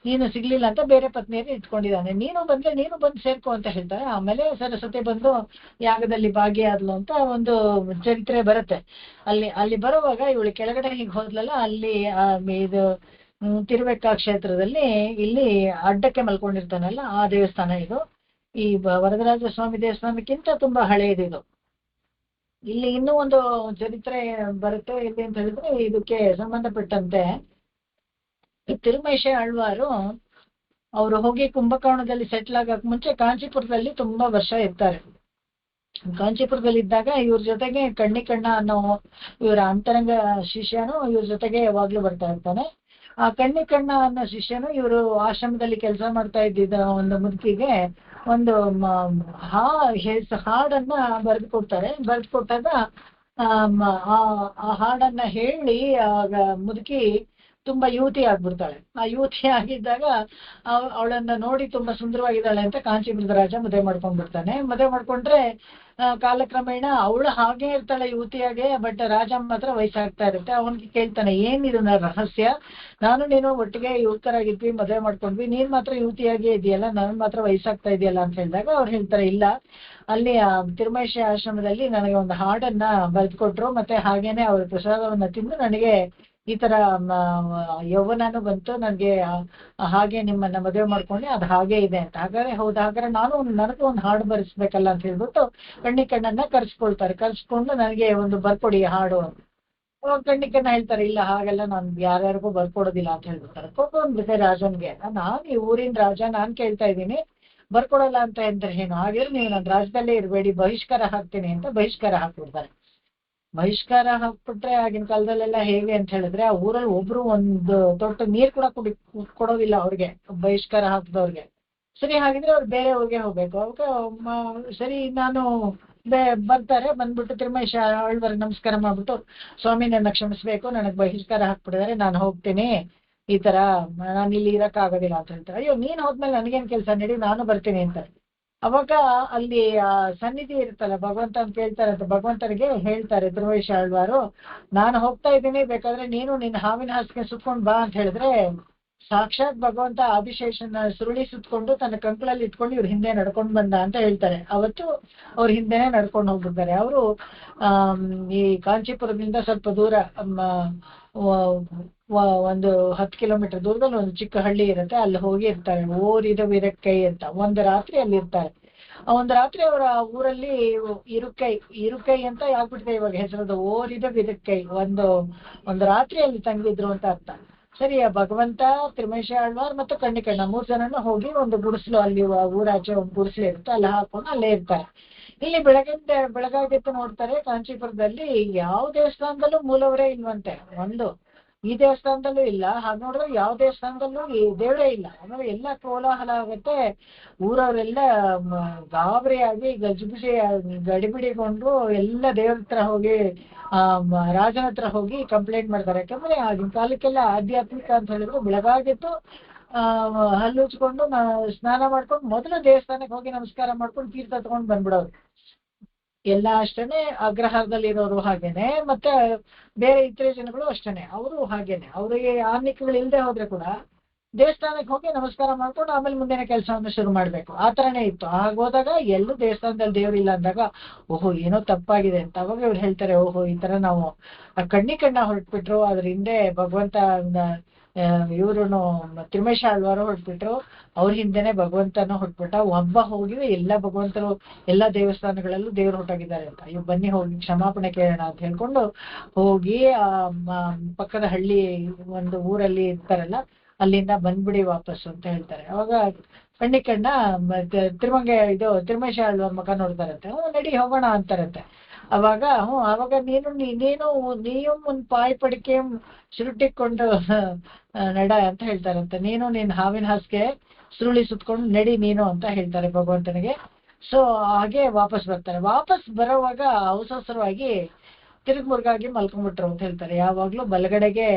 ನೀನು ಸಿಗ್ಲಿಲ್ಲ ಅಂತ ಬೇರೆ ಪತ್ನಿಯರು ಇಟ್ಕೊಂಡಿದ್ದಾನೆ, ನೀನು ಬಂದು ಸೇರ್ಕೊ ಅಂತ ಹೇಳ್ತಾರೆ. ಆಮೇಲೆ ಸರಸ್ವತಿ ಬಂದು ಯಾಗದಲ್ಲಿ ಭಾಗಿಯಾದ್ಲು ಅಂತ ಒಂದು ಚರಿತ್ರೆ ಬರುತ್ತೆ. ಅಲ್ಲಿ ಬರುವಾಗ ಇವಳು ಕೆಳಗಡೆ ಹೀಗೆ ಹೋದ್ಲಲ್ಲ, ಅಲ್ಲಿ ಇದು ತಿರುವೆಕ್ಕ ಕ್ಷೇತ್ರದಲ್ಲಿ ಇಲ್ಲಿ ಅಡ್ಡಕ್ಕೆ ಮಲ್ಕೊಂಡಿರ್ತಾನಲ್ಲ ಆ ದೇವಸ್ಥಾನ ಇದು. ಈ ವರದರಾಜ ಸ್ವಾಮಿ ದೇವಸ್ಥಾನಕ್ಕಿಂತ ತುಂಬಾ ಹಳೆಯದಿದು. ಇಲ್ಲಿ ಇನ್ನೂ ಒಂದು ಚರಿತ್ರೆ ಬರುತ್ತೆ ಇಲ್ಲಿ ಅಂತ ಹೇಳಿದ್ರೆ, ಇದಕ್ಕೆ ಸಂಬಂಧಪಟ್ಟಂತೆ ತಿರುಮೇಶ ಆಳ್ವಾರು ಅವರು ಹೋಗಿ ಕುಂಭಕೋಣದಲ್ಲಿ ಸೆಟ್ಲ್ ಆಗಕ್ ಮುಂಚೆ ಕಾಂಚೀಪುರದಲ್ಲಿ ತುಂಬಾ ವರ್ಷ ಇರ್ತಾರೆ. ಕಾಂಚೀಪುರದಲ್ಲಿ ಇದ್ದಾಗ ಇವ್ರ ಜೊತೆಗೆ ಕಣ್ಣ ಅನ್ನೋ ಇವರ ಅಂತರಂಗ ಶಿಷ್ಯನು ಇವ್ರ ಜೊತೆಗೆ ಯಾವಾಗ್ಲೂ ಬರ್ತಾ ಇರ್ತಾನೆ. ಆ ಕಣ್ಣ ಅನ್ನೋ ಶಿಷ್ಯನು ಇವರು ಆಶ್ರಮದಲ್ಲಿ ಕೆಲಸ ಮಾಡ್ತಾ ಇದ್ದಿದ್ದ ಒಂದು ಮುದುಕಿಗೆ ಒಂದು ಹಾಡನ್ನ ಬರೆದು ಕೊಡ್ತಾರೆ. ಬರೆದು ಕೊಟ್ಟಾಗ ಆ ಹಾಡನ್ನ ಹೇಳಿ ಆಗ ಮುದುಕಿ ತುಂಬಾ ಯುವತಿ ಆಗ್ಬಿಡ್ತಾಳೆ. ಆ ಯುವತಿ ಆಗಿದ್ದಾಗ ಅವಳನ್ನ ನೋಡಿ ತುಂಬಾ ಸುಂದರವಾಗಿದ್ದಾಳೆ ಅಂತ ಕಾಂಚೀಪುರದ ರಾಜ ಮದುವೆ ಮಾಡ್ಕೊಂಡ್ಬಿಡ್ತಾನೆ. ಮದುವೆ ಮಾಡ್ಕೊಂಡ್ರೆ ಕಾಲಕ್ರಮೇಣ ಅವಳು ಹಾಗೆ ಇರ್ತಾಳೆ ಯುವತಿಯಾಗೆ, ಬಟ್ ರಾಜ ಮಾತ್ರ ವಯಸ್ಸಾಗ್ತಾ ಇರುತ್ತೆ. ಅವನಿಗೆ ಕೇಳ್ತಾನೆ, ಏನಿದು ರಹಸ್ಯ, ನಾನು ನೀನು ಒಟ್ಟಿಗೆ ಯುವಕರಾಗಿದ್ವಿ, ಮದುವೆ ಮಾಡ್ಕೊಂಡ್ವಿ, ನೀನ್ ಮಾತ್ರ ಯುವತಿಯಾಗಿ ಇದೆಯಲ್ಲ, ನನ್ ಮಾತ್ರ ವಯಸ್ಸಾಗ್ತಾ ಇದೆಯಲ್ಲ ಅಂತ ಹೇಳಿದಾಗ ಅವ್ರು ಹೇಳ್ತಾರೆ, ಇಲ್ಲ, ಅಲ್ಲಿ ಆ ತಿರುಮೇಶ ಆಶ್ರಮದಲ್ಲಿ ನನಗೆ ಒಂದು ಹಾಡನ್ನ ಬರೆದುಕೊಟ್ರು, ಮತ್ತೆ ಹಾಗೇನೆ ಅವ್ರ ಪ್ರಸಾದವನ್ನ ತಿಂದು ನನಗೆ ಈ ತರ ಯೌವನನು ಬಂತು, ನನ್ಗೆ ಹಾಗೆ ನಿಮ್ಮನ್ನ ಮದುವೆ ಮಾಡ್ಕೊಂಡೆ, ಅದು ಹಾಗೆ ಇದೆ ಅಂತ. ಹಾಗಾದ್ರೆ ನನಗೂ ಒಂದು ಹಾಡು ಬರೆಸ್ಬೇಕಲ್ಲ ಅಂತ ಹೇಳ್ಬಿಟ್ಟು ಕಣ್ಣನ್ನ ಕರ್ಸ್ಕೊಂಡು ನನಗೆ ಒಂದು ಬರ್ಕೊಡಿ ಹಾಡು. ಕಣ್ಣಿಕನ್ನ ಹೇಳ್ತಾರೆ, ಇಲ್ಲ ಹಾಗೆಲ್ಲ ನಾನು ಯಾರ್ಯಾರಿಗೂ ಬರ್ಕೊಡೋದಿಲ್ಲ ಅಂತ ಹೇಳ್ಬಿಡ್ತಾರೆ. ಕೋಪ ಬಂದ್ಬಿಡುತ್ತೆ ರಾಜನ್ಗೆ, ನಾನು ಈ ಊರಿನ ರಾಜ, ನಾನ್ ಕೇಳ್ತಾ ಇದ್ದೀನಿ, ಬರ್ಕೊಡಲ್ಲ ಅಂತ ಅಂದ್ರೆ ಏನು, ಹಾಗೆ ನೀವು ನನ್ನ ರಾಜ್ಯದಲ್ಲೇ ಇರಬೇಡಿ, ಬಹಿಷ್ಕಾರ ಹಾಕ್ತೀನಿ ಅಂತ ಬಹಿಷ್ಕಾರ ಹಾಕ್ಬಿಡ್ತಾರೆ. ಬಹಿಷ್ಕಾರ ಹಾಕ್ಬಿಟ್ರೆ ಆಗಿನ ಕಾಲದಲ್ಲೆಲ್ಲ ಹೇಗೆ ಅಂತ ಹೇಳಿದ್ರೆ, ಆ ಊರಲ್ಲಿ ಒಬ್ರು ಒಂದು ತೊಟ್ಟು ನೀರ್ ಕೂಡ ಕೊಡೋದಿಲ್ಲ ಅವ್ರಿಗೆ, ಬಹಿಷ್ಕಾರ ಹಾಕಿದವ್ರಿಗೆ. ಸರಿ, ಹಾಗಿದ್ರೆ ಅವ್ರು ಬೇರೆ ಊರಿಗೆ ಹೋಗ್ಬೇಕು. ಅವಾಗ ಸರಿ, ನಾನು ಬರ್ತಾರೆ. ಬಂದ್ಬಿಟ್ಟು ತಿರುಮೇಶ ಆಳ್ವಾರ್ ನಮಸ್ಕಾರ ಮಾಡ್ಬಿಟ್ಟು, ಸ್ವಾಮಿ ನನ್ನ ಕ್ಷಮಿಸ್ಬೇಕು, ನನಗೆ ಬಹಿಷ್ಕಾರ ಹಾಕ್ಬಿಟ್ಟಿದ್ದಾರೆ, ನಾನು ಹೋಗ್ತೀನಿ, ಈ ತರ ನಾನು ಇಲ್ಲಿ ಇರಕ್ ಆಗೋದಿಲ್ಲ ಅಂತ ಹೇಳ್ತಾರೆ. ಅಯ್ಯೋ ನೀನ್ ಹೋದ್ಮೇಲೆ ನನಗೇನ್ ಕೆಲಸ, ನಡಿ ನಾನು ಬರ್ತೀನಿ ಅಂತಾರೆ. ಅವಾಗ ಅಲ್ಲಿ ಸನ್ನಿಧಿ ಇರುತ್ತಲ್ಲ, ಭಗವಂತ ಅಂತ ಕೇಳ್ತಾರಂತೆ. ಭಗವಂತನಿಗೆ ಹೇಳ್ತಾರೆ ತಿರುಮೇಶ ಆಳ್ವಾರು, ನಾನು ಹೋಗ್ತಾ ಇದ್ದೀನಿ, ಬೇಕಾದ್ರೆ ನೀನು ನಿನ್ನ ಹಾವಿನ ಹಾಸಿಗೆ ಸುತ್ಕೊಂಡ್ ಬಾ ಅಂತ ಹೇಳಿದ್ರೆ, ಸಾಕ್ಷಾತ್ ಭಗವಂತ ಆದಿಶೇಷನ ಸುರುಳಿ ಸುತ್ಕೊಂಡು ತನ್ನ ಕಂಕಳಲ್ಲಿ ಇಟ್ಕೊಂಡು ಇವ್ರ ಹಿಂದೆ ನಡ್ಕೊಂಡು ಬಂದ ಅಂತ ಹೇಳ್ತಾರೆ. ಅವತ್ತು ಅವ್ರ ಹಿಂದೆನೆ ನಡ್ಕೊಂಡು ಹೋಗ್ಬಿಡ್ತಾರೆ. ಅವರು ಈ ಕಾಂಚೀಪುರದಿಂದ ಸ್ವಲ್ಪ ದೂರ ಒಂದು 10 ಕಿಲೋಮೀಟರ್ ದೂರದಲ್ಲಿ ಒಂದು ಚಿಕ್ಕ ಹಳ್ಳಿ ಇರುತ್ತೆ, ಅಲ್ಲಿ ಹೋಗಿ ಇರ್ತಾರೆ. ಓರಿದ ವಿರಕ್ಕೈ ಅಂತ ಒಂದು ರಾತ್ರಿ ಅಲ್ಲಿ ಇರ್ತಾರೆ. ಒಂದು ರಾತ್ರಿ ಅವರ ಊರಲ್ಲಿ ಇರುಕೈ ಅಂತ ಆಗ್ಬಿಟ್ಟಿದೆ ಇವಾಗ ಹೆಸರದ. ಓರಿದ ವಿರಕ್ಕೈ, ಒಂದು ರಾತ್ರಿ ಅಲ್ಲಿ ತಂಗಿದ್ರು ಅಂತ ಅರ್ಥ. ಸರಿ, ಭಗವಂತ, ತಿರುಮೇಶ ಆಳ್ವಾರ್ ಮತ್ತು ಕಣ್ಣಿಕಣ್ಣ 3 ಜನನು ಹೋಗಿ ಒಂದು ಗುಡಿಸ್ಲು, ಅಲ್ಲಿ ಊರಾಚೆ ಒಂದು ಗುಡಿಸ್ಲು ಇರುತ್ತೆ, ಅಲ್ಲಿ ಹಾಕೊಂಡು ಅಲ್ಲೇ ಇರ್ತಾರೆ. ಇಲ್ಲಿ ಬೆಳಗಾಗಿತ್ತು ನೋಡ್ತಾರೆ, ಕಾಂಚೀಪುರದಲ್ಲಿ ಯಾವ ದೇವಸ್ಥಾನದಲ್ಲೂ ಮೂಲವರೇ ಇಲ್ವಂತೆ. ಈ ದೇವಸ್ಥಾನದಲ್ಲೂ ಇಲ್ಲ. ಹಾಗೆ ನೋಡಿದ್ರೆ ಯಾವ ದೇವಸ್ಥಾನದಲ್ಲೂ ಈ ದೇವರೇ ಇಲ್ಲ. ಆಮೇಲೆ ಎಲ್ಲ ಕೋಲಾಹಲ ಆಗುತ್ತೆ. ಊರವರೆಲ್ಲ ಗಾಬರಿಯಾಗಿ ಗಡಿಬಿಡಿಗೊಂಡು ಎಲ್ಲ ದೇವ್ರ ಹತ್ರ ಹೋಗಿ ರಾಜನ ಹತ್ರ ಹೋಗಿ ಕಂಪ್ಲೇಂಟ್ ಮಾಡ್ತಾರೆ. ಯಾಕಂದ್ರೆ ಆಗಿನ ಕಾಲಕ್ಕೆಲ್ಲ ಆಧ್ಯಾತ್ಮಿಕ ಅಂತ ಹೇಳಿದ್ರು ಬೆಳಗಾಗಿತ್ತು ಹಲ್ಲುಚ್ಕೊಂಡು ಸ್ನಾನ ಮಾಡ್ಕೊಂಡು ಮೊದಲು ದೇವಸ್ಥಾನಕ್ಕೆ ಹೋಗಿ ನಮಸ್ಕಾರ ಮಾಡ್ಕೊಂಡು ತೀರ್ಥ ತಗೊಂಡು ಬಂದ್ಬಿಡೋರು. ಎಲ್ಲ ಅಷ್ಟೇನೆ, ಅಗ್ರಹಾರದಲ್ಲಿ ಇರೋರು ಹಾಗೇನೆ, ಮತ್ತೆ ಬೇರೆ ಇತರೆ ಜನಗಳು ಅಷ್ಟೇನೆ, ಅವರು ಹಾಗೇನೆ. ಅವರಿಗೆ ಆರ್ನಿಕಗಳು ಇಲ್ಲದೆ ಹೋದ್ರೆ ಕೂಡ ದೇವಸ್ಥಾನಕ್ಕೆ ಹೋಗಿ ನಮಸ್ಕಾರ ಮಾಡ್ಕೊಂಡು ಆಮೇಲೆ ಮುಂದಿನ ಕೆಲಸವನ್ನು ಶುರು ಮಾಡ್ಬೇಕು. ಆ ತರನೇ ಇತ್ತು. ಹೋದಾಗ ಎಲ್ಲೂ ದೇವಸ್ಥಾನದಲ್ಲಿ ದೇವ್ರಿಲ್ಲ ಅಂದಾಗ ಓಹೋ ಏನೋ ತಪ್ಪಾಗಿದೆ ಅಂತ. ಅವಾಗ ಇವ್ರು ಹೇಳ್ತಾರೆ, ಓಹೋ ಈ ತರ ನಾವು ಕಣ್ಣ ಹೊರಟ್ಬಿಟ್ರು, ಅದ್ರ ಹಿಂದೆ ಭಗವಂತ ಇವ್ರುನು ತಿರುಮೇಶ ಆಳ್ವಾರು ಹೊರಟ್ಬಿಟ್ರು, ಅವ್ರ ಹಿಂದೆನೆ ಭಗವಂತನ ಹೊರಟ್ಬಿಟ್ಟ. ಒಬ್ಬ ಹೋಗಿ ಎಲ್ಲ ಭಗವಂತರು ಎಲ್ಲ ದೇವಸ್ಥಾನಗಳಲ್ಲೂ ದೇವ್ರು ಹೊರಟಾಗಿದ್ದಾರೆ ಅಂತ. ಇವ್ ಬನ್ನಿ ಹೋಗಿ ಕ್ಷಮಾಪಣೆ ಕೇಳೋಣ ಅಂತ ಹೇಳ್ಕೊಂಡು ಹೋಗಿ ಪಕ್ಕದ ಹಳ್ಳಿ ಒಂದು ಊರಲ್ಲಿ ಇರ್ತಾರಲ್ಲ, ಅಲ್ಲಿಂದ ಬಂದ್ಬಿಡಿ ವಾಪಸ್ಸು ಅಂತ ಹೇಳ್ತಾರೆ. ಅವಾಗ ಕಣ್ಣ ತಿರುಮೇಶ ಆಳ್ವಾರ್ ಮಗ ನೋಡ್ತಾರಂತೆ. ನಡಿ ಹೋಗೋಣ ಅಂತಾರಂತೆ. ಅವಾಗ ನೀನು ಒಂದು ಪಾಯ್ ಪಡಿಕೆ ಸುರುಟಿಕೊಂಡು ನಡ ಅಂತ ಹೇಳ್ತಾರಂತೆ. ನೀನು ನಿನ್ನ ಹಾವಿನ ಹಾಸಿಗೆ ಸುರುಳಿ ಸುತ್ಕೊಂಡು ನಡಿ ನೀನು ಅಂತ ಹೇಳ್ತಾರೆ ಭಗವಂತನಿಗೆ. ಸೊ ಹಾಗೆ ವಾಪಸ್ ಬರ್ತಾರೆ. ವಾಪಸ್ ಬರೋವಾಗ ಅವಸರವಾಗಿ ತಿರುಗ್ಮುರ್ಗಾಗಿ ಮಲ್ಕೊಂಡ್ಬಿಟ್ರು ಅಂತ ಹೇಳ್ತಾರೆ. ಯಾವಾಗ್ಲೂ ಬಲಗಡೆಗೆ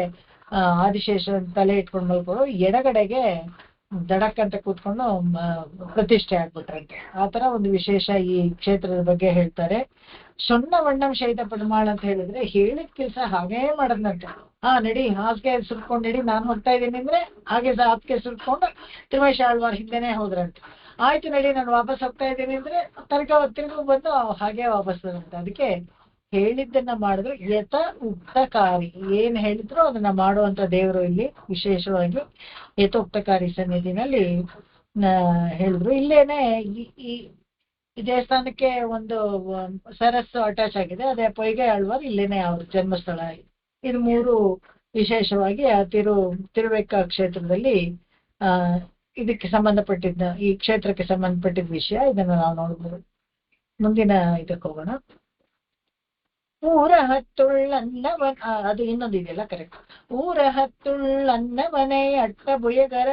ಆದಿಶೇಷ ತಲೆ ಇಟ್ಕೊಂಡು ಮಲ್ಕೊಳ್ಳೋ, ಎಡಗಡೆಗೆ ದಡಕ್ ಅಂತ ಕೂತ್ಕೊಂಡು ಪ್ರತಿಷ್ಠೆ ಆಗ್ಬಿಟ್ರಂತೆ. ಆತರ ಒಂದು ವಿಶೇಷ ಈ ಕ್ಷೇತ್ರದ ಬಗ್ಗೆ ಹೇಳ್ತಾರೆ. ಸೊನ್ನ ವಣ್ಣಂ ಶೈತ ಪೆರುಮಾಳ್ ಅಂತ ಹೇಳಿದ್ರೆ ಹೇಳಿದ ಕೆಲಸ ಹಾಗೇ ಮಾಡದ್ನಂತೆ. ನಡಿ ಹಾಸಿಗೆ ಸುರ್ಕೊಂಡು ನಡಿ, ನಾನು ಹೋಗ್ತಾ ಇದ್ದೀನಿ ಅಂದ್ರೆ ಹಾಗೆ ಹಾಸಿಗೆ ಸುರ್ಕೊಂಡು ತಿರುಮೇಶ ಆಳ್ವಾರ್ ಹಿಂದೆನೆ ಹೋದ್ರಂತೆ. ಆಯ್ತು ನಡಿ ನಾನು ವಾಪಸ್ ಹೋಗ್ತಾ ಇದ್ದೀನಿ ಅಂದ್ರೆ ತಿರ್ಗು ಬಂದು ಹಾಗೆ ವಾಪಸ್ ಬರಂತೆ. ಅದಕ್ಕೆ ಹೇಳಿದ್ದನ್ನ ಮಾಡಿದ್ರು ಯಥ ಉಕ್ತಕಾರಿ, ಏನ್ ಹೇಳಿದ್ರು ಅದನ್ನ ಮಾಡುವಂತ ದೇವರು ಇಲ್ಲಿ ವಿಶೇಷವಾಗಿ ಯಥೋಕ್ತಕಾರಿ ಸನ್ನಿಧಿನಲ್ಲಿ ಹೇಳಿದ್ರು. ಇಲ್ಲೇನೆ ಈ ದೇವಸ್ಥಾನಕ್ಕೆ ಒಂದು ಸರಸ್ಸು ಅಟ್ಯಾಚ್ ಆಗಿದೆ, ಅದೇ ಪೊಯ್ಗೆ ಆಳ್ವಾರ್ ಇಲ್ಲೇನೆ ಅವ್ರ ಜನ್ಮಸ್ಥಳ. ಇದು 3 ವಿಶೇಷವಾಗಿ ಆ ತಿರುವೇಕ ಕ್ಷೇತ್ರದಲ್ಲಿ ಇದಕ್ಕೆ ಸಂಬಂಧಪಟ್ಟಿದ್ದ, ಈ ಕ್ಷೇತ್ರಕ್ಕೆ ಸಂಬಂಧಪಟ್ಟಿದ್ದ ವಿಷಯ. ಇದನ್ನ ನಾವು ನೋಡ್ಬೋದು. ಮುಂದಿನ ಇದಕ್ಕೆ ಹೋಗೋಣ. ಊರ ಹತ್ತುಳ್ಳನ್ನವನ್, ಅದು ಇನ್ನೊಂದು ಇದೆಯಲ್ಲ ಕರೆಕ್ಟ್. ಊರ ಹತ್ತುಳ್ಳನ್ನವನೇ ಅಟ್ಟ ಬುಯಗರ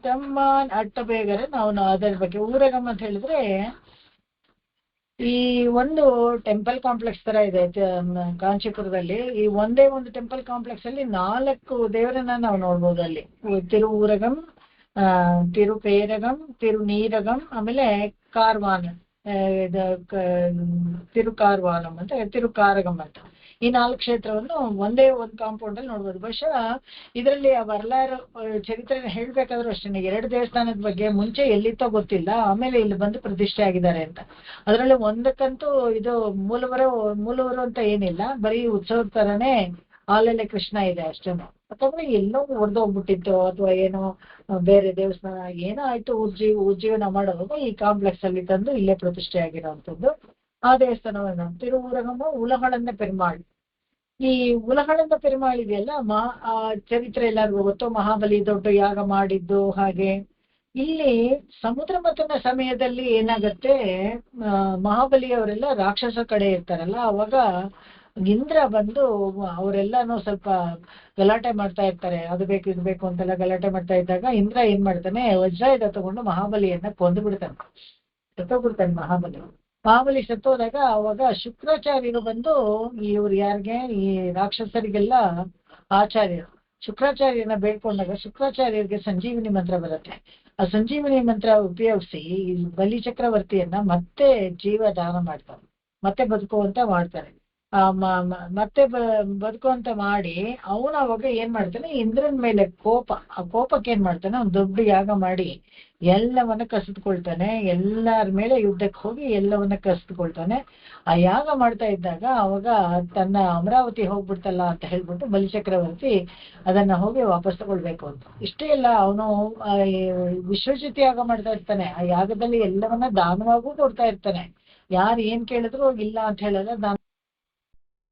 ತಮ್ಮನ್ ಅಟ್ಟ ಬೇಗರೆ. ನಾವು ಅದರ ಬಗ್ಗೆ ಊರಗಮ್ ಅಂತ ಹೇಳಿದ್ರೆ ಈ ಒಂದು ಟೆಂಪಲ್ ಕಾಂಪ್ಲೆಕ್ಸ್ ತರ ಇದೆ ಕಾಂಚೀಪುರದಲ್ಲಿ. ಈ ಒಂದೇ ಒಂದು ಟೆಂಪಲ್ ಕಾಂಪ್ಲೆಕ್ಸ್ ಅಲ್ಲಿ 4 ದೇವರನ್ನ ನಾವು ನೋಡ್ಬೋದು ಅಲ್ಲಿ. ತಿರುಊರಗಂ, ತಿರುಪೇರಗಂ, ತಿರುನೀರಗಂ, ಆಮೇಲೆ ಕಾರ್ವಾನ್, ತಿರುಕಾರ್ವಾನಂ ಅಂತ, ತಿರುಕಾರಗಂ ಅಂತ. ಈ 4 ಕ್ಷೇತ್ರವನ್ನು ಒಂದೇ ಒಂದು ಕಾಂಪೌಂಡ್ ಅಲ್ಲಿ ನೋಡ್ಬೋದು. ಬಹುಶಃ ಇದರಲ್ಲಿ ವರಲಾರ ಚರಿತ್ರೆನ ಹೇಳ್ಬೇಕಾದ್ರೂ ಅಷ್ಟೇ, 2 ದೇವಸ್ಥಾನದ ಬಗ್ಗೆ ಮುಂಚೆ ಎಲ್ಲಿತ್ತೋ ಗೊತ್ತಿಲ್ಲ, ಆಮೇಲೆ ಇಲ್ಲಿ ಬಂದು ಪ್ರತಿಷ್ಠೆ ಆಗಿದ್ದಾರೆ ಅಂತ. ಅದರಲ್ಲಿ ಒಂದಕ್ಕಂತೂ ಇದು ಮೂಲವರು ಅಂತ ಏನಿಲ್ಲ, ಬರೀ ಉತ್ಸವದ ತರನೇ ಹಾಲಲ್ಲೇ ಕೃಷ್ಣ ಇದೆ ಅಷ್ಟೇ. ಯಾಕಂದ್ರೆ ಎಲ್ಲೋ ಒಡೆದೋಗ್ಬಿಟ್ಟಿತ್ತು ಅಥವಾ ಏನೋ ಬೇರೆ ದೇವಸ್ಥಾನ ಏನೋ ಆಯ್ತು, ಉಜ್ಜೀವನ ಮಾಡೋವಾಗ ಈ ಕಾಂಪ್ಲೆಕ್ಸ್ ಅಲ್ಲಿ ತಂದು ಇಲ್ಲೇ ಪ್ರತಿಷ್ಠೆ ಆಗಿರೋವಂಥದ್ದು ಆ ದೇವಸ್ಥಾನವನ್ನು. ತಿರುಊರಗಮ್ಮ ಉಲಹಳನ್ನ ಪೆರುಮಾಳ್. ಈ ಉಲಹಳನ್ನ ಪೆರುಮಾಳ್ ಇದೆಯಲ್ಲ, ಚರಿತ್ರೆ ಎಲ್ಲರಿಗೂ ಗೊತ್ತು, ಮಹಾಬಲಿ ದೊಡ್ಡ ಯಾಗ ಮಾಡಿದ್ದು. ಹಾಗೆ ಇಲ್ಲಿ ಸಮುದ್ರ ಮಥನ ಸಮಯದಲ್ಲಿ ಏನಾಗತ್ತೆ, ಮಹಾಬಲಿ ಅವರೆಲ್ಲ ರಾಕ್ಷಸ ಕಡೆ ಇರ್ತಾರಲ್ಲ, ಅವಾಗ ಇಂದ್ರ ಬಂದು ಅವರೆಲ್ಲಾನು ಸ್ವಲ್ಪ ಗಲಾಟೆ ಮಾಡ್ತಾ ಇರ್ತಾರೆ. ಅದು ಬೇಕು ಇದು ಬೇಕು ಅಂತೆಲ್ಲ ಗಲಾಟೆ ಮಾಡ್ತಾ ಇದ್ದಾಗ ಇಂದ್ರ ಏನ್ ಮಾಡ್ತಾನೆ, ವಜ್ರಾಯುಧ ತಗೊಂಡು ಮಹಾಬಲಿಯನ್ನ ಕೊಂದು ಬಿಡ್ತಾನೆ, ಸತ್ತೋಗ್ಬಿಡ್ತಾನೆ ಮಹಾಬಲಿ. ಮಹಾಬಲಿ ಸತ್ತೋದಾಗ ಅವಾಗ ಶುಕ್ರಾಚಾರ್ಯರು ಬಂದು ಇವ್ರು ಯಾರಿಗೆ ಈ ರಾಕ್ಷಸರಿಗೆಲ್ಲ ಆಚಾರ್ಯರು ಶುಕ್ರಾಚಾರ್ಯನ ಬೇಡ್ಕೊಂಡಾಗ ಶುಕ್ರಾಚಾರ್ಯರಿಗೆ ಸಂಜೀವಿನಿ ಮಂತ್ರ ಬರುತ್ತೆ. ಆ ಸಂಜೀವಿನಿ ಮಂತ್ರ ಉಪಯೋಗಿಸಿ ಬಲಿ ಚಕ್ರವರ್ತಿಯನ್ನ ಮತ್ತೆ ಜೀವ ದಾನ ಮಾಡ್ತಾರೆ, ಮತ್ತೆ ಬದುಕುವಂತ ಮಾಡ್ತಾರೆ. ಮತ್ತೆ ಬದುಕುವಂತ ಮಾಡಿ ಅವನು ಅವಾಗ ಏನ್ ಮಾಡ್ತಾನೆ, ಇಂದ್ರನ ಮೇಲೆ ಕೋಪ, ಆ ಕೋಪಕ್ಕೆ ಏನ್ ಮಾಡ್ತಾನೆ, ಅವ್ನು ದೊಡ್ಡ ಯಾಗ ಮಾಡಿ ಎಲ್ಲವನ್ನ ಕಸಿದುಕೊಳ್ತಾನೆ, ಎಲ್ಲರ ಮೇಲೆ ಯುದ್ಧಕ್ಕೆ ಹೋಗಿ ಎಲ್ಲವನ್ನ ಕಸಿದುಕೊಳ್ತಾನೆ. ಆ ಯಾಗ ಮಾಡ್ತಾ ಇದ್ದಾಗ ಅವಾಗ ತನ್ನ ಅಮರಾವತಿ ಹೋಗ್ಬಿಡ್ತಲ್ಲ ಅಂತ ಹೇಳ್ಬಿಟ್ಟು ಬಲಿಚಕ್ರವರ್ತಿ ಅದನ್ನ ಹೋಗಿ ವಾಪಸ್ ತಗೊಳ್ಬೇಕು ಅಂತ. ಇಷ್ಟೇ ಇಲ್ಲ, ಅವನು ವಿಶ್ವಜಿತ್ ಯಾಗ ಮಾಡ್ತಾ ಇರ್ತಾನೆ. ಆ ಯಾಗದಲ್ಲಿ ಎಲ್ಲವನ್ನ ದಾನವಾಗೂ ಕೊಡ್ತಾ ಇರ್ತಾನೆ. ಯಾರು ಏನ್ ಕೇಳಿದ್ರು ಇಲ್ಲ ಅಂತ ಹೇಳಲ್ಲ,